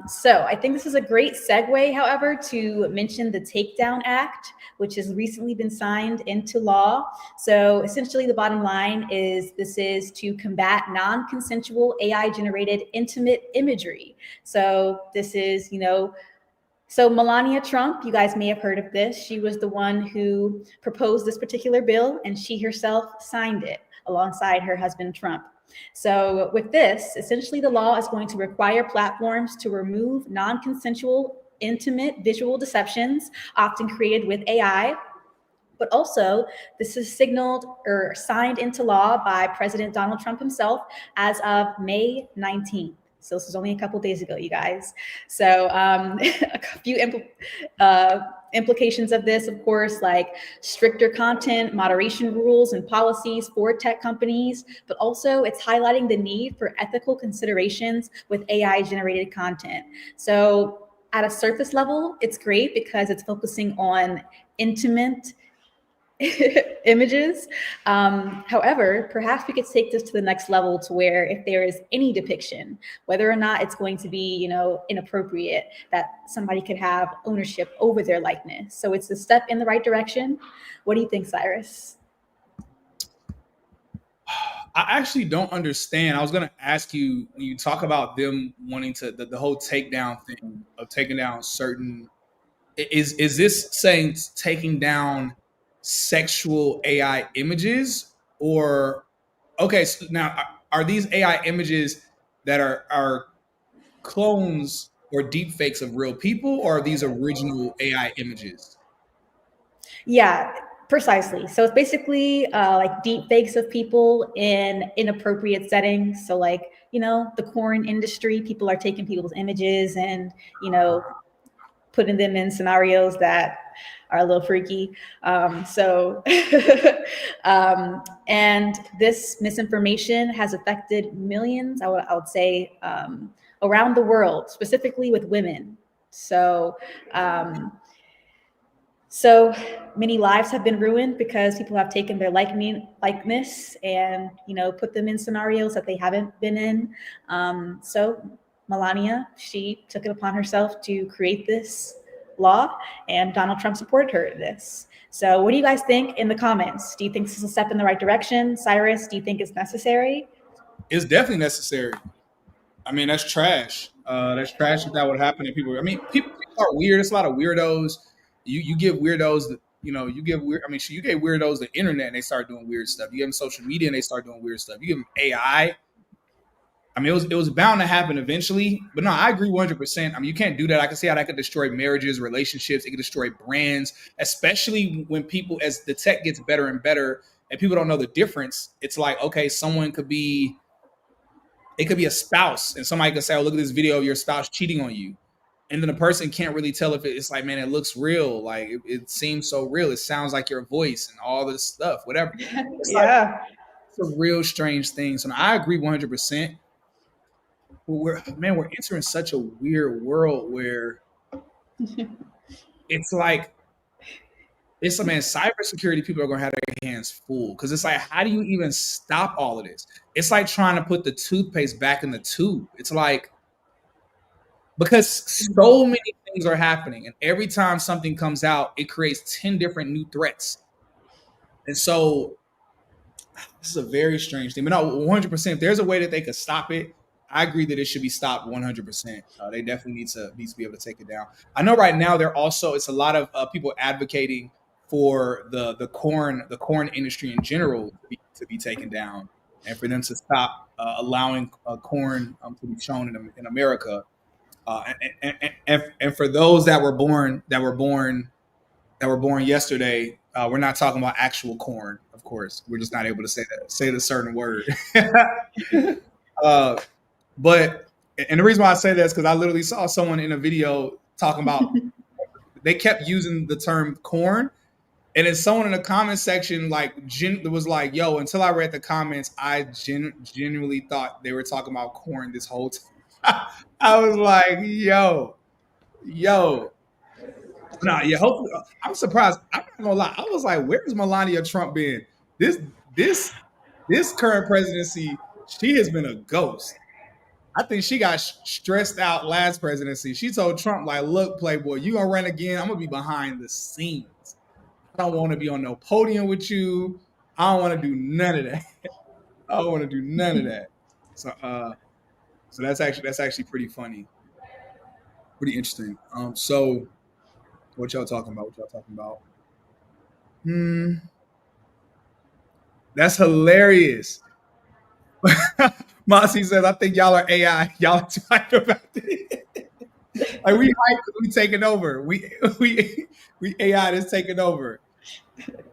So I think this is a great segue, however, to mention the Takedown Act, which has recently been signed into law. So essentially, the bottom line is this is to combat non-consensual AI-generated intimate imagery. So this is, so Melania Trump, you guys may have heard of this. She was the one who proposed this particular bill, and she herself signed it alongside her husband, Trump. So with this, essentially the law is going to require platforms to remove non-consensual, intimate visual deceptions, often created with AI. But also, this is signaled or signed into law by President Donald Trump himself as of May 19th. So this was only a couple days ago, you guys. So a few implications of this, of course, like stricter content moderation rules and policies for tech companies, but also it's highlighting the need for ethical considerations with AI-generated content. So at a surface level, it's great because it's focusing on intimate images. However, perhaps we could take this to the next level to where if there is any depiction, whether or not it's going to be, inappropriate, that somebody could have ownership over their likeness. So it's a step in the right direction. What do you think, Cyrus? I actually don't understand. I was going to ask you when you talk about them wanting to the whole takedown thing of taking down certain. Is this saying taking down sexual AI images or okay? So now are these AI images that are clones or deep fakes of real people, or are these original AI images? Yeah, precisely. So it's basically like deep fakes of people in inappropriate settings. So like, the corn industry, people are taking people's images and, putting them in scenarios that are a little freaky. And this misinformation has affected millions, I would say, around the world, specifically with women. So many lives have been ruined because people have taken their likeness and put them in scenarios that they haven't been in. So Melania, she took it upon herself to create this law, and Donald Trump supported her in this. So what do you guys think in the comments? Do you think this is a step in the right direction? Cyrus, do you think it's necessary? It's definitely necessary. I mean, that's trash. That's trash if that would happen to people. I mean, people are weird. It's a lot of weirdos. You give weirdos, you give weird. I mean, you gave weirdos the internet and they start doing weird stuff. You give them social media and they start doing weird stuff. You give them AI. I mean, it was bound to happen eventually. But no, I agree 100%. I mean, you can't do that. I can see how that could destroy marriages, relationships. It could destroy brands, especially when people, as the tech gets better and better, and people don't know the difference. It's like, okay, someone could be it could be a spouse and somebody could say, oh, look at this video of your spouse cheating on you. And then the person can't really tell if it's like, man, it looks real. Like it seems so real. It sounds like your voice and all this stuff, whatever. It's like, Yeah. it's a real strange thing. So I agree 100%. We're entering such a weird world where it's like, cybersecurity people are going to have their hands full. Because it's like, how do you even stop all of this? It's like trying to put the toothpaste back in the tube. It's like, because so many things are happening, and every time something comes out, it creates 10 different new threats. And so this is a very strange thing. But no, 100%, if there's a way that they could stop it, I agree that it should be stopped 100%. They definitely need to be able to take it down. I know right now it's a lot of people advocating for the corn industry in general to be taken down, and for them to stop allowing corn to be shown in America. And for those that were born yesterday, We're not talking about actual corn, of course. We're just not able to say the certain word. uh, but and the reason why I say that is because I literally saw someone in a video talking about they kept using the term corn, and then someone in the comment section was like, "Yo," until I read the comments, I genuinely thought they were talking about corn this whole time. I was like, yo, nah, yeah. Hopefully, I'm surprised. I'm not gonna lie. I was like, "Where's Melania Trump been? This this this current presidency, she has been a ghost." I think she got stressed out last presidency. She told Trump, like, "Look, Playboy, you gonna run again? I'm gonna be behind the scenes. I don't want to be on no podium with you. I don't want to do none of that. I don't want to do none of that." So, so that's actually pretty funny, pretty interesting. So what y'all talking about? What y'all talking about? That's hilarious. Mossy says, "I think y'all are AI. Y'all are too hyped about it." Like we hyped, we taking over. We AI is taking over.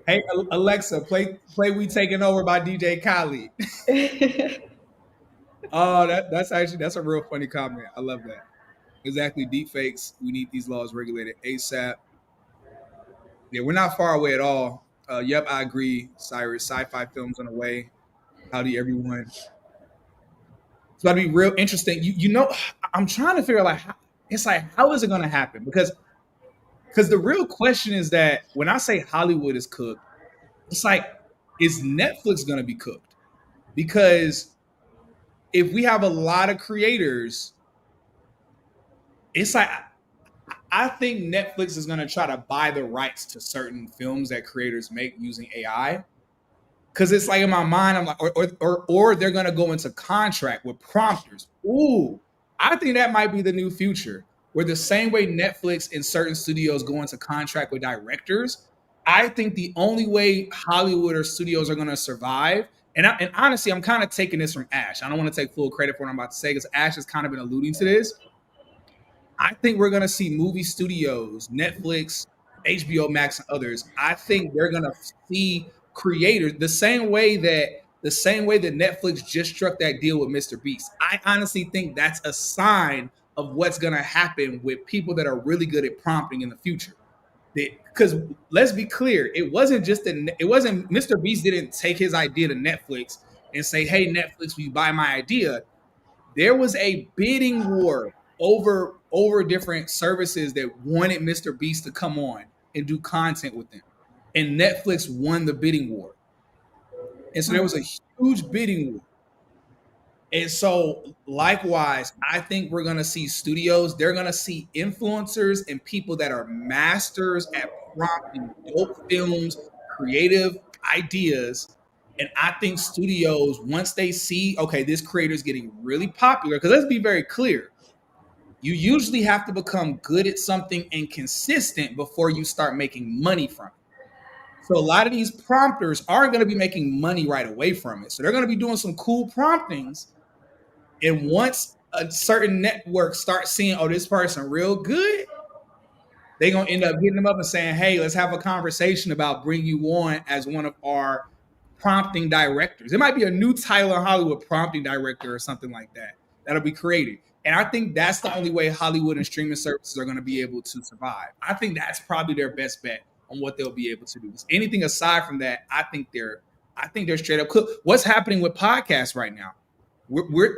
Hey Alexa, play "We Taking Over" by DJ Khaled. Oh, that's a real funny comment. I love that. Exactly, deepfakes. We need these laws regulated ASAP. Yeah, we're not far away at all. Yep, I agree, Cyrus. Sci-fi films on the way. Howdy, everyone. It's about to be real interesting. I'm trying to figure out how is it going to happen? Because the real question is that when I say Hollywood is cooked, it's like, is Netflix going to be cooked? Because if we have a lot of creators, it's like I think Netflix is going to try to buy the rights to certain films that creators make using AI. Because it's like in my mind, I'm like, or they're going to go into contract with prompters. Ooh, I think that might be the new future. Where the same way Netflix and certain studios go into contract with directors, I think the only way Hollywood or studios are going to survive, and honestly, I'm kind of taking this from Ash. I don't want to take full credit for what I'm about to say because Ash has kind of been alluding to this. I think we're going to see movie studios, Netflix, HBO Max, and others. I think they're going to see creators the same way that Netflix just struck that deal with Mr. Beast. I honestly think that's a sign of what's going to happen with people that are really good at prompting in the future. Because let's be clear, it wasn't Mr. Beast didn't take his idea to Netflix and say, "Hey, Netflix, will you buy my idea?" There was a bidding war over different services that wanted Mr. Beast to come on and do content with them. And Netflix won the bidding war. And so there was a huge bidding war. And so, likewise, I think we're going to see studios, they're going to see influencers and people that are masters at prompting dope films, creative ideas. And I think studios, once they see, okay, this creator is getting really popular, because let's be very clear, you usually have to become good at something and consistent before you start making money from it. So a lot of these prompters aren't going to be making money right away from it. So they're going to be doing some cool promptings. And once a certain network starts seeing, oh, this person real good, they're going to end up hitting them up and saying, "Hey, let's have a conversation about bringing you on as one of our prompting directors." It might be a new title in Hollywood, prompting director or something like that. That'll be created. And I think that's the only way Hollywood and streaming services are going to be able to survive. I think that's probably their best bet on what they'll be able to do. Anything aside from that, I think they're straight up cooked. What's happening with podcasts right now?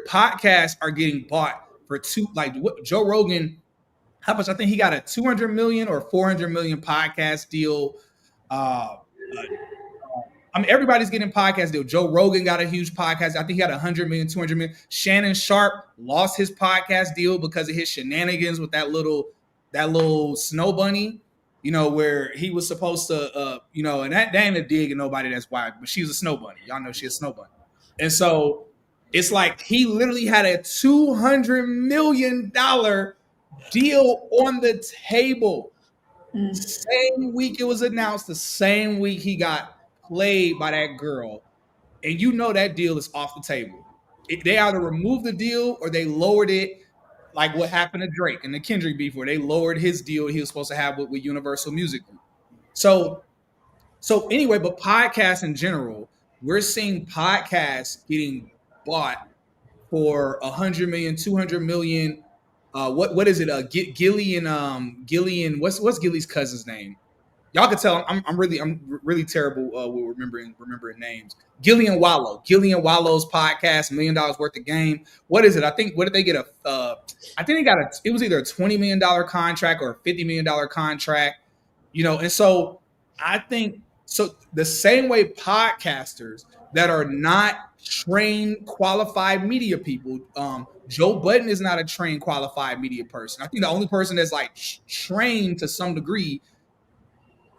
Podcasts are getting bought for what Joe Rogan. How much? I think he got a 200 million or 400 million podcast deal. Everybody's getting podcast deal. Joe Rogan got a huge podcast. I think he got 100 million, 200 million. Shannon Sharp lost his podcast deal because of his shenanigans with that little snow bunny, where he was supposed to, and that ain't a dig at nobody that's wild, but she's a snow bunny. Y'all know she's a snow bunny. And so it's like he literally had a $200 million deal on the table. Same week it was announced, the same week he got played by that girl. And that deal is off the table. They either removed the deal or they lowered it, like what happened to Drake and the Kendrick beef, where they lowered his deal he was supposed to have with Universal Music Group. So So anyway, but podcasts in general, we're seeing podcasts getting bought for 100 million, 200 million. What is it? Gillian. What's Gilly's cousin's name? Y'all can tell I'm really terrible with remembering names. Gillian Wallow's podcast, $1 million worth of game. What is it? I think what did they get I think they got it was either a $20 million contract or a $50 million contract, and so I think so the same way podcasters that are not trained qualified media people. Joe Budden is not a trained qualified media person. I think the only person that's like trained to some degree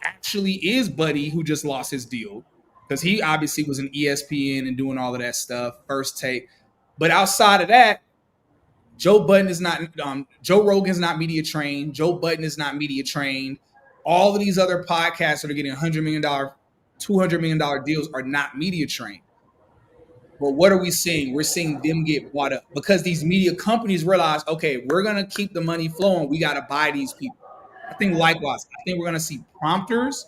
actually is Buddy, who just lost his deal because he obviously was in ESPN and doing all of that stuff, First Take. But outside of that, Joe Budden is not. Joe Rogan's not media trained. Joe Budden is not media trained. All of these other podcasts that are getting $100 million, $200 million deals are not media trained. But what are we seeing? We're seeing them get bought up because these media companies realize, okay, we're going to keep the money flowing. We got to buy these people. I think likewise, I think we're going to see prompters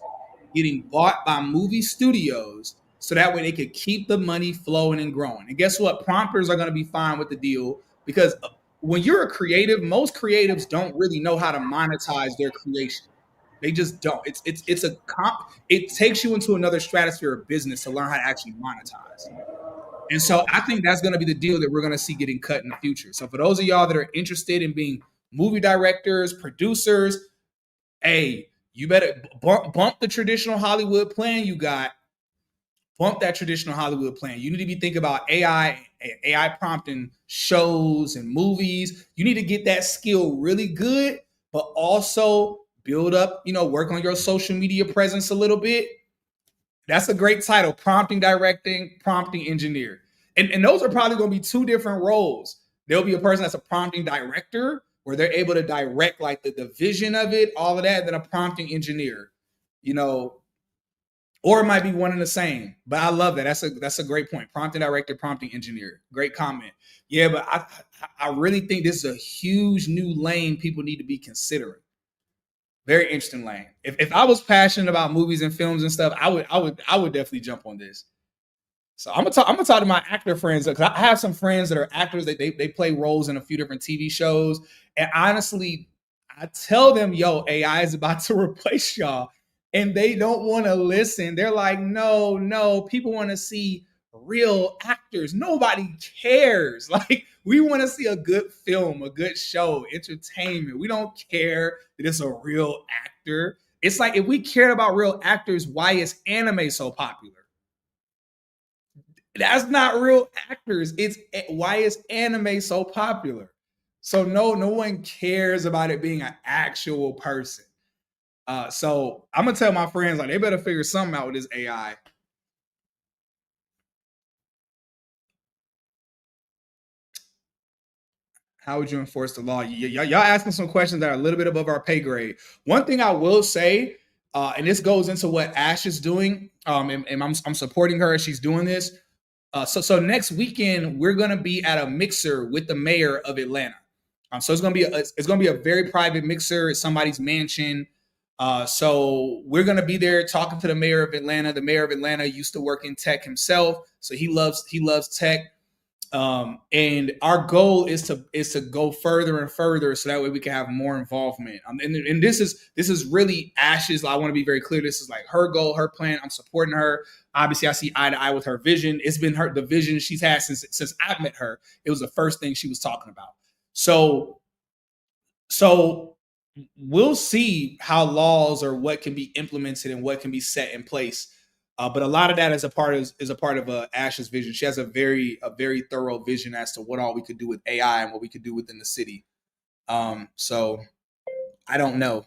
getting bought by movie studios so that way they could keep the money flowing and growing. And guess what? Prompters are going to be fine with the deal because when you're a creative, most creatives don't really know how to monetize their creation. They just don't. It takes you into another stratosphere of business to learn how to actually monetize. And so I think that's going to be the deal that we're going to see getting cut in the future. So for those of y'all that are interested in being movie directors, producers, hey, you better bump the traditional Hollywood plan you got. Bump that traditional Hollywood plan. You need to be thinking about AI prompting shows and movies. You need to get that skill really good, but also build up, work on your social media presence a little bit. That's a great title, prompting, directing, prompting engineer. And those are probably going to be two different roles. There'll be a person that's a prompting director where they're able to direct like the vision of it, all of that, then a prompting engineer, or it might be one and the same. But I love that. That's a great point. Prompting director, prompting engineer. Great comment. Yeah, but I really think this is a huge new lane people need to be considering. Very interesting lane. If I was passionate about movies and films and stuff, I would definitely jump on this. So I'm gonna talk to my actor friends because I have some friends that are actors. They play roles in a few different TV shows, and honestly, I tell them, "Yo, AI is about to replace y'all," and they don't want to listen. They're like, "No, people want to see real actors. Nobody cares. Like, we want to see a good film, a good show, entertainment. We don't care that it's a real actor. It's like if we cared about real actors, why is anime so popular? That's not real actors. It's why is anime so popular? So no one cares about it being an actual person. So I'm gonna tell my friends like they better figure something out with this AI. How would you enforce the law? Y'all asking some questions that are a little bit above our pay grade. One thing I will say, and this goes into what Ash is doing, and I'm supporting her as she's doing this. So next weekend we're gonna be at a mixer with the mayor of Atlanta. So it's gonna be a very private mixer at somebody's mansion. So we're gonna be there talking to the mayor of Atlanta. The mayor of Atlanta used to work in tech himself, so he loves tech. And our goal is to go further and further, so that way we can have more involvement. And this is really Ash's. I want to be very clear. This is like her goal, her plan. I'm supporting her. Obviously, I see eye to eye with her vision. It's been the vision she's had since I met her. It was the first thing she was talking about. So we'll see how laws or what can be implemented and what can be set in place. But a lot of that is a part of Ash's vision. She has a very thorough vision as to what all we could do with AI and what we could do within the city. So I don't know.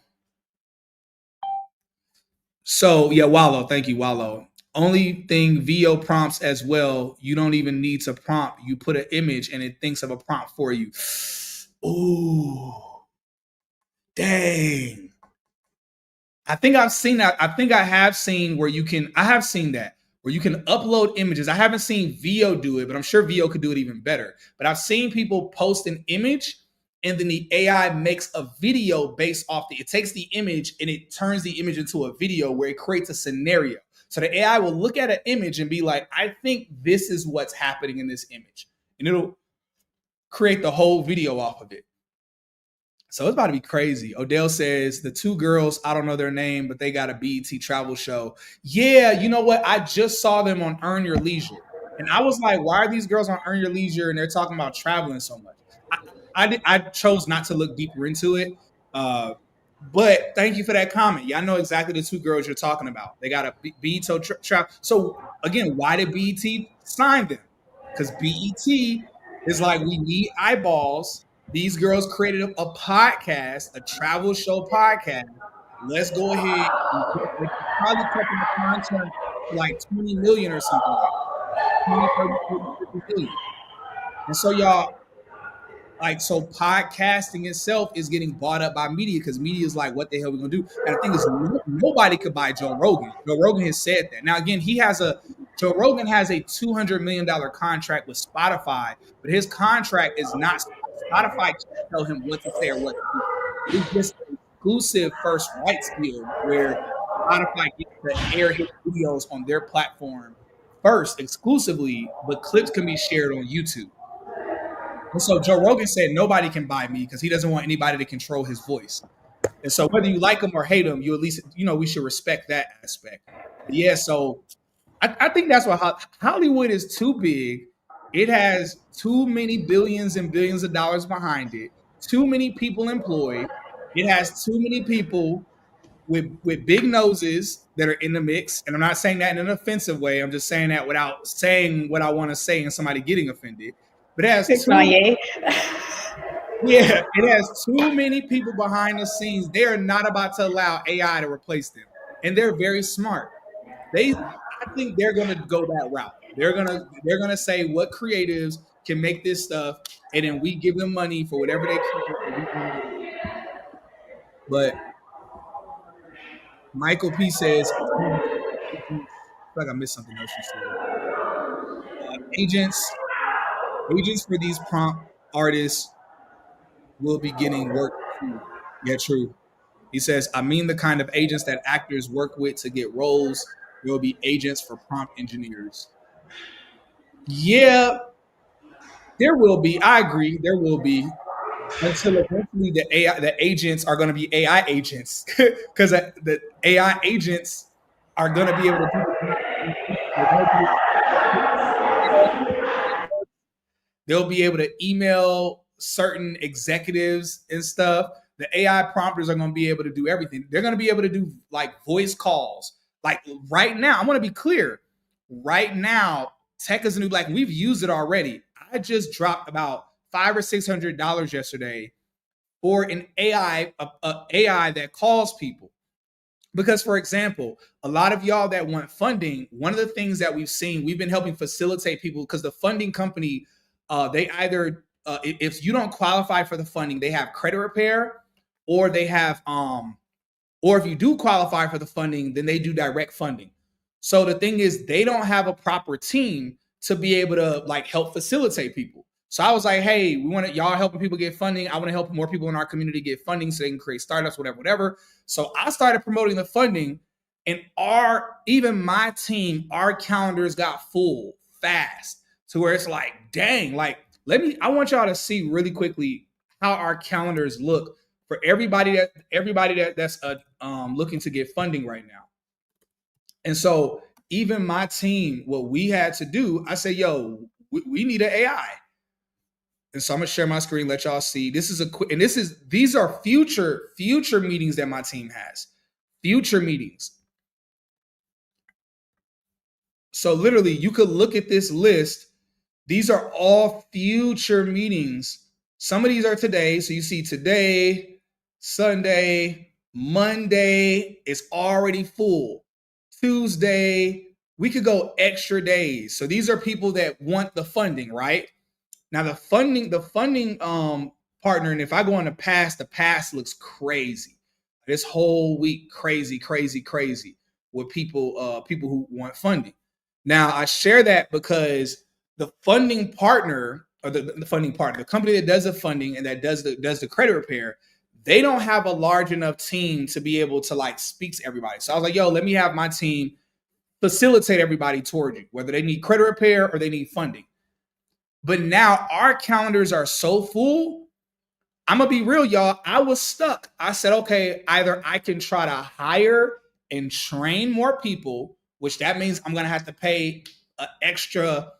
So yeah, Wallow, thank you, Wallow. Only thing VO prompts as well. You don't even need to prompt. You put an image and it thinks of a prompt for you. Ooh, dang. I think I've seen that. I think I have seen where you can. I have seen that where you can upload images. I haven't seen VO do it, but I'm sure VO could do it even better. But I've seen people post an image and then the AI makes a video based off it takes the image and it turns the image into a video where it creates a scenario. So the AI will look at an image and be like, I think this is what's happening in this image. And it'll create the whole video off of it. So it's about to be crazy. Odell says the two girls, I don't know their name, but they got a BET travel show. Yeah, you know what? I just saw them on Earn Your Leisure. And I was like, why are these girls on Earn Your Leisure and they're talking about traveling so much? I chose not to look deeper into it. But thank you for that comment. Yeah, I know exactly the two girls you're talking about. They got a BET travel. So again, why did BET sign them? Because BET is like, we need eyeballs. These girls created a podcast, a travel show podcast. Let's go ahead. They probably cutting the content to like 20 million or something like that. 20, 30, 40, 50 million. And so y'all, like, so podcasting itself is getting bought up by media because media is like, what the hell are we gonna do? And the thing is, nobody could buy Joe Rogan. Joe Rogan has said that. Now, again, Joe Rogan has a $200 million contract with Spotify, but his contract is not, Spotify can't tell him what to say or what to do. It's just an exclusive first rights deal where Spotify gets to air his videos on their platform first exclusively, but clips can be shared on YouTube. And so Joe Rogan said nobody can buy me because he doesn't want anybody to control his voice. And so whether you like him or hate him, you at least, we should respect that aspect. But yeah, so I think that's why Hollywood is too big. It has too many billions and billions of dollars behind it, too many people employed. It has too many people with big noses that are in the mix. And I'm not saying that in an offensive way. I'm just saying that without saying what I want to say and somebody getting offended. But it has it has too many people behind the scenes. They are not about to allow AI to replace them. And they're very smart. I think they're gonna go that route. They're gonna say what creatives can make this stuff, and then we give them money for whatever they create. But Michael P says, I feel like I missed something else you said. Agents for these prompt artists will be getting work too. Yeah, true. He says, I mean the kind of agents that actors work with to get roles. There will be agents for prompt engineers. Yeah, there will be. I agree. There will be. Until eventually the agents are going to be AI agents. Because the AI agents are going to be able to they'll be able to email certain executives and stuff. The AI prompters are going to be able to do everything. They're going to be able to do like voice calls. Like right now, I want to be clear. Right now, tech is a new black. We've used it already. I just dropped about $500 or $600 yesterday for an AI, a AI that calls people. Because, for example, a lot of y'all that want funding, one of the things that we've been helping facilitate people because the funding company, they either, if you don't qualify for the funding, they have credit repair, or they have, or if you do qualify for the funding, then they do direct funding. So the thing is, they don't have a proper team to be able to like help facilitate people. So I was like, hey, we want y'all helping people get funding. I want to help more people in our community get funding so they can create startups, whatever. So I started promoting the funding, and even my team, our calendars got full fast to where it's like, dang, like I want y'all to see really quickly how our calendars look for everybody that's looking to get funding right now. And so even my team, what we had to do, I say, yo, we need an AI. And so I'm gonna share my screen, let y'all see. These are future meetings that my team has. Future meetings. So literally, you could look at this list. These are all future meetings. Some of these are today. So you see today, Sunday, Monday is already full. Tuesday, we could go extra days. So these are people that want the funding, right? Now the funding partner, and if I go on the pass looks crazy. This whole week, crazy with people who want funding. Now I share that because the funding partner or the funding part, the company that does the funding and that does the credit repair, they don't have a large enough team to be able to like speak to everybody. So I was like, yo, let me have my team facilitate everybody toward you, whether they need credit repair or they need funding. But now our calendars are so full. I'm gonna be real, y'all. I was stuck. I said, okay, either I can try to hire and train more people, which that means I'm gonna have to pay an extra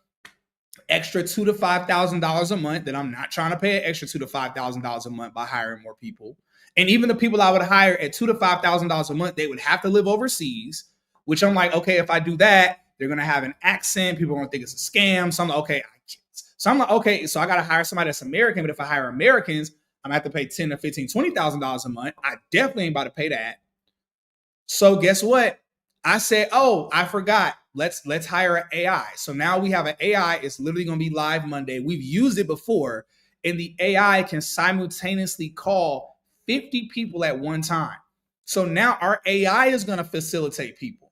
$2,000 to $5,000 a month. That I'm not trying to pay an extra $2,000 to $5,000 a month by hiring more people. And even the people I would hire at $2,000 to $5,000 a month, they would have to live overseas. Which I'm like, okay, if I do that, they're gonna have an accent. People are gonna think it's a scam. So I'm like, okay, okay, so I gotta hire somebody that's American. But if I hire Americans, I'm gonna have to pay $10,000 to $15,000, $20,000 a month. I definitely ain't about to pay that. So guess what? I said, oh, I forgot. Let's hire an AI. So now we have an AI. It's literally gonna be live Monday. We've used it before, and the AI can simultaneously call 50 people at one time. So now our AI is gonna facilitate people.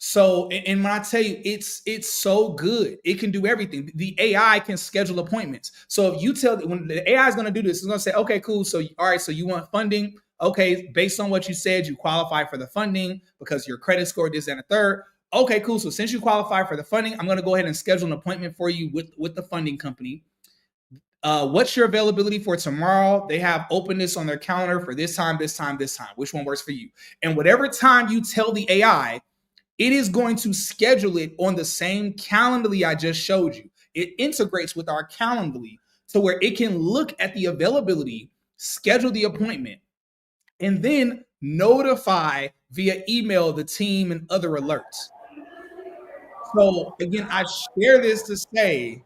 So, and when I tell you, it's so good, it can do everything. The AI can schedule appointments. So if you tell, when the AI is going to do this, it's going to say, okay, cool. So, all right, so you want funding? Okay, based on what you said, you qualify for the funding because your credit score, this and a third. Okay, cool. So since you qualify for the funding, I'm going to go ahead and schedule an appointment for you with the funding company. What's your availability for tomorrow? They have openness on their calendar for this time, this time, this time. Which one works for you? And whatever time you tell the AI, it is going to schedule it on the same Calendly I just showed you. It integrates with our Calendly to where it can look at the availability, schedule the appointment, and then notify via email the team and other alerts. So again, I share this to say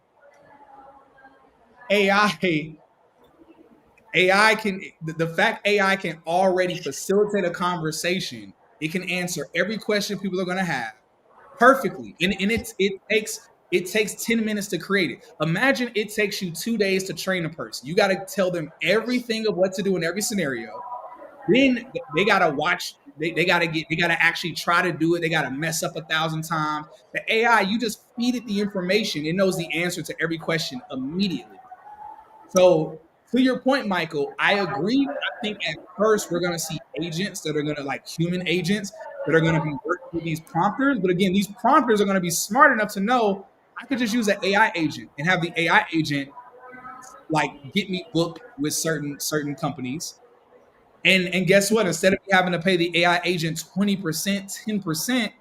AI can, the fact AI can already facilitate a conversation, it can answer every question people are going to have perfectly. And it takes 10 minutes to create it. Imagine it takes you 2 days to train a person. You got to tell them everything of what to do in every scenario. Then they got to watch, they got to actually try to do it. They got to mess up 1,000 times. The AI, you just feed it the information. It knows the answer to every question immediately. So to your point, Michael, I agree. I think at first we're going to see agents that are going to, like human agents that are going to be working with these prompters. But again, these prompters are going to be smart enough to know I could just use an AI agent and have the AI agent like get me booked with certain companies. And guess what? Instead of having to pay the AI agent 20%, 10%,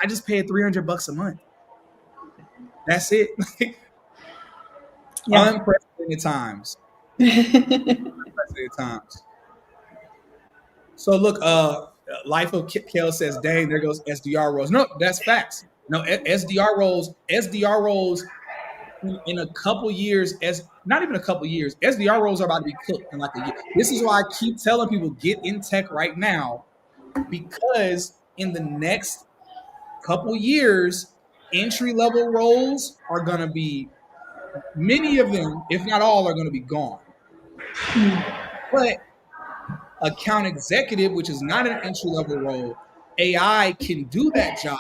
I just paid $300 a month. That's it. Yeah. Unprecedented times. Unprecedented times. So look, Life of Kel says, dang, there goes SDR roles. No, that's facts. No, SDR roles in a couple years, as not even a couple years, SDR roles are about to be cooked in like a year. This is why I keep telling people get in tech right now, because in the next couple years, entry level roles are going to be, many of them, if not all, are going to be gone. But account executive, which is not an entry level role, AI can do that job.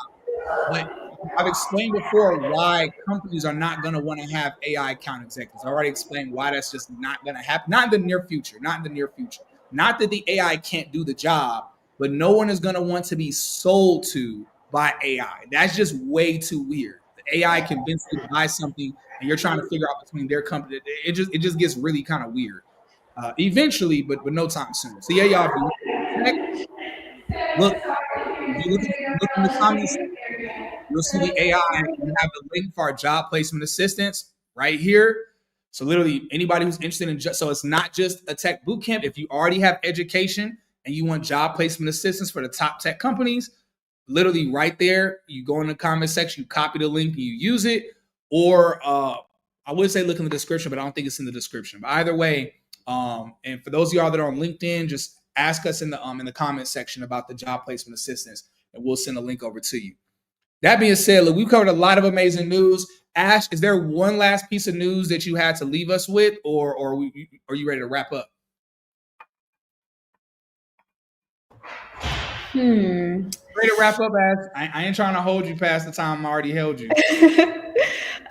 But I've explained before why companies are not going to want to have AI account executives. I already explained why that's just not going to happen. Not in the near future. Not in the near future. Not that the AI can't do the job, but no one is going to want to be sold to by AI. That's just way too weird. The AI convinced you to buy something, and you're trying to figure out between their company. It just gets really kind of weird. Eventually, but no time soon. So yeah, y'all. If you look, if you look in the comments, you'll see the AI. We have the link for our job placement assistance right here. So literally, anybody who's interested in so it's not just a tech boot camp. If you already have education and you want job placement assistance for the top tech companies, literally right there, you go in the comment section, you copy the link, and you use it. Or I would say look in the description, but I don't think it's in the description. But either way, and for those of y'all that are on LinkedIn, just ask us in the comment section about the job placement assistance, and we'll send a link over to you. That being said, look, we've covered a lot of amazing news. Ash, is there one last piece of news that you had to leave us with, or are you ready to wrap up? Ready to wrap up, Ash? I ain't trying to hold you past the time I already held you.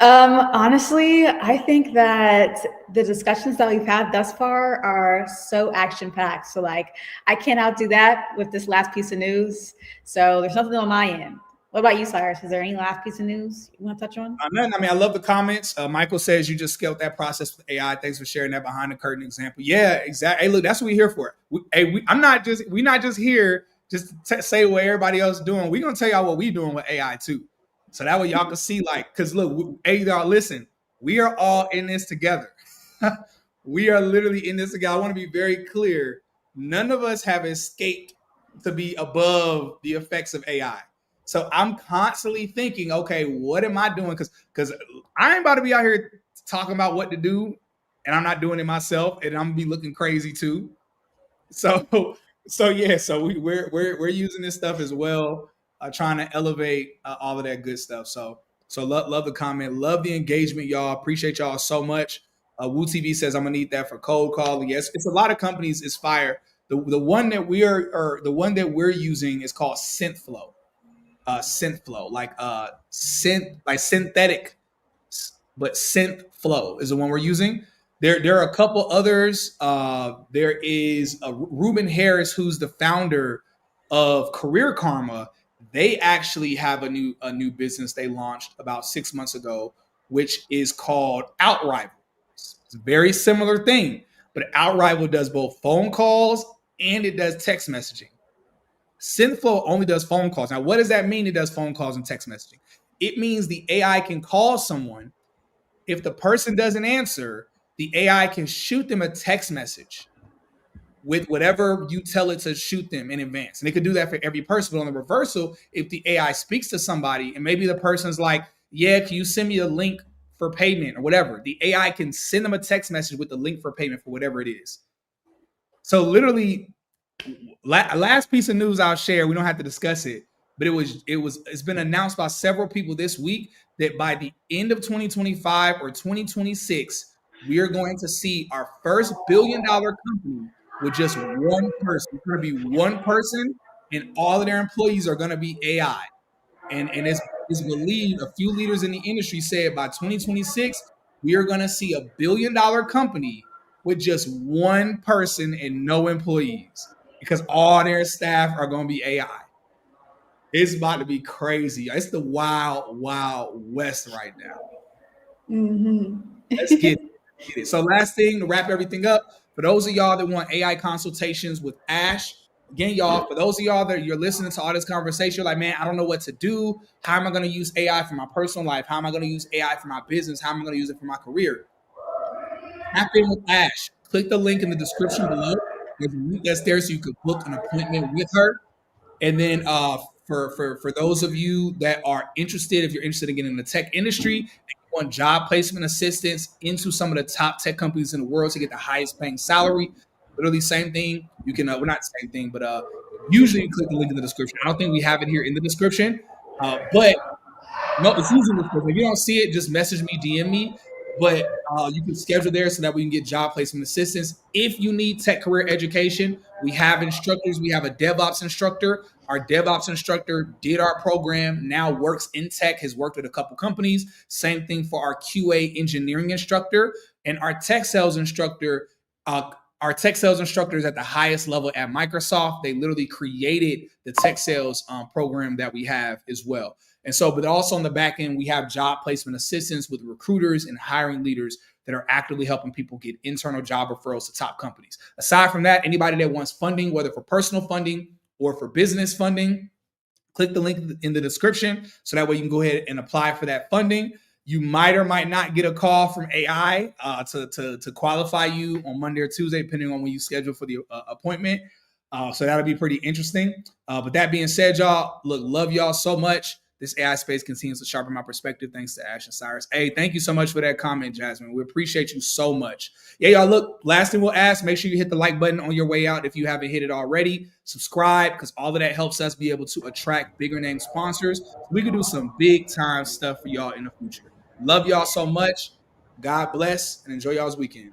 Honestly, I think that the discussions that we've had thus far are so action packed. So, like, I can't outdo that with this last piece of news. So, there's nothing on my end. What about you, Cyrus? Is there any last piece of news you want to touch on? Nothing. I mean, I love the comments. Michael says you just scaled that process with AI. Thanks for sharing that behind the curtain example. Yeah, exactly. Hey, look, that's what we're here for. We're not just here just to say what everybody else is doing. We're gonna tell y'all what we doing with AI too, so that way y'all can see. Like, cause look, hey y'all, listen, we are all in this together. We are literally in this together. I want to be very clear. None of us have escaped to be above the effects of AI. So I'm constantly thinking, okay, what am I doing? Because I ain't about to be out here talking about what to do, and I'm not doing it myself, and I'm gonna be looking crazy too. So so we're using this stuff as well, trying to elevate all of that good stuff. So love the comment, love the engagement, y'all. Appreciate y'all so much. Woo TV says I'm gonna need that for cold calling. Yes, it's a lot of companies. It's fire. The one that we're using is called SynthFlow. SynthFlow, like synthetic, but SynthFlow is the one we're using. There are a couple others. There is Ruben Harris, who's the founder of Career Karma. They actually have a new business they launched about 6 months ago, which is called Outrival. It's a very similar thing, but Outrival does both phone calls and it does text messaging. SynthFlow only does phone calls. Now, what does that mean? It does phone calls and text messaging. It means the AI can call someone. If the person doesn't answer, the AI can shoot them a text message with whatever you tell it to shoot them in advance. And it could do that for every person. But on the reversal, if the AI speaks to somebody and maybe the person's like, yeah, can you send me a link for payment or whatever, the AI can send them a text message with the link for payment for whatever it is. So literally, last piece of news I'll share. We don't have to discuss it, but it's been announced by several people this week that by the end of 2025 or 2026, we are going to see our first billion-dollar company with just one person. It's going to be one person, and all of their employees are going to be AI. And it's believed, a few leaders in the industry said by 2026 we are going to see a billion-dollar company with just one person and no employees because all their staff are going to be AI. It's about to be crazy. It's the wild, wild west right now. Mm-hmm. Let's get it. So last thing to wrap everything up, for those of y'all that want AI consultations with Ash, again, y'all, for those of y'all that you're listening to all this conversation, you're like, man, I don't know what to do. How am I going to use AI for my personal life? How am I going to use AI for my business? How am I going to use it for my career? Tap in with Ash. Click the link in the description below. There's a link that's there so you can book an appointment with her. And then for those of you that are interested, if you're interested in getting in the tech industry and you want job placement assistance into some of the top tech companies in the world to get the highest paying salary, literally same thing. You can well, not the same thing, but usually you click the link in the description. I don't think we have it here in the description, but no, it's usually in the description. If you don't see it, just message me, DM me. But you can schedule there so that we can get job placement assistance. If you need tech career education, we have instructors. We have a DevOps instructor. Our DevOps instructor did our program, now works in tech, has worked with a couple companies. Same thing for our QA engineering instructor. And our tech sales instructor, is at the highest level at Microsoft. They literally created the tech sales program that we have as well. And so, but also on the back end, we have job placement assistance with recruiters and hiring leaders that are actively helping people get internal job referrals to top companies. Aside from that, anybody that wants funding, whether for personal funding or for business funding, click the link in the description so that way you can go ahead and apply for that funding. You might or might not get a call from AI to qualify you on Monday or Tuesday, depending on when you schedule for the appointment. So that'll be pretty interesting. But that being said, y'all, look, love y'all so much. This AI space continues to sharpen my perspective. Thanks to Ash and Cyrus. Hey, thank you so much for that comment, Jasmine. We appreciate you so much. Yeah, y'all, look, last thing we'll ask, make sure you hit the like button on your way out if you haven't hit it already. Subscribe, because all of that helps us be able to attract bigger name sponsors. So we can do some big time stuff for y'all in the future. Love y'all so much. God bless and enjoy y'all's weekend.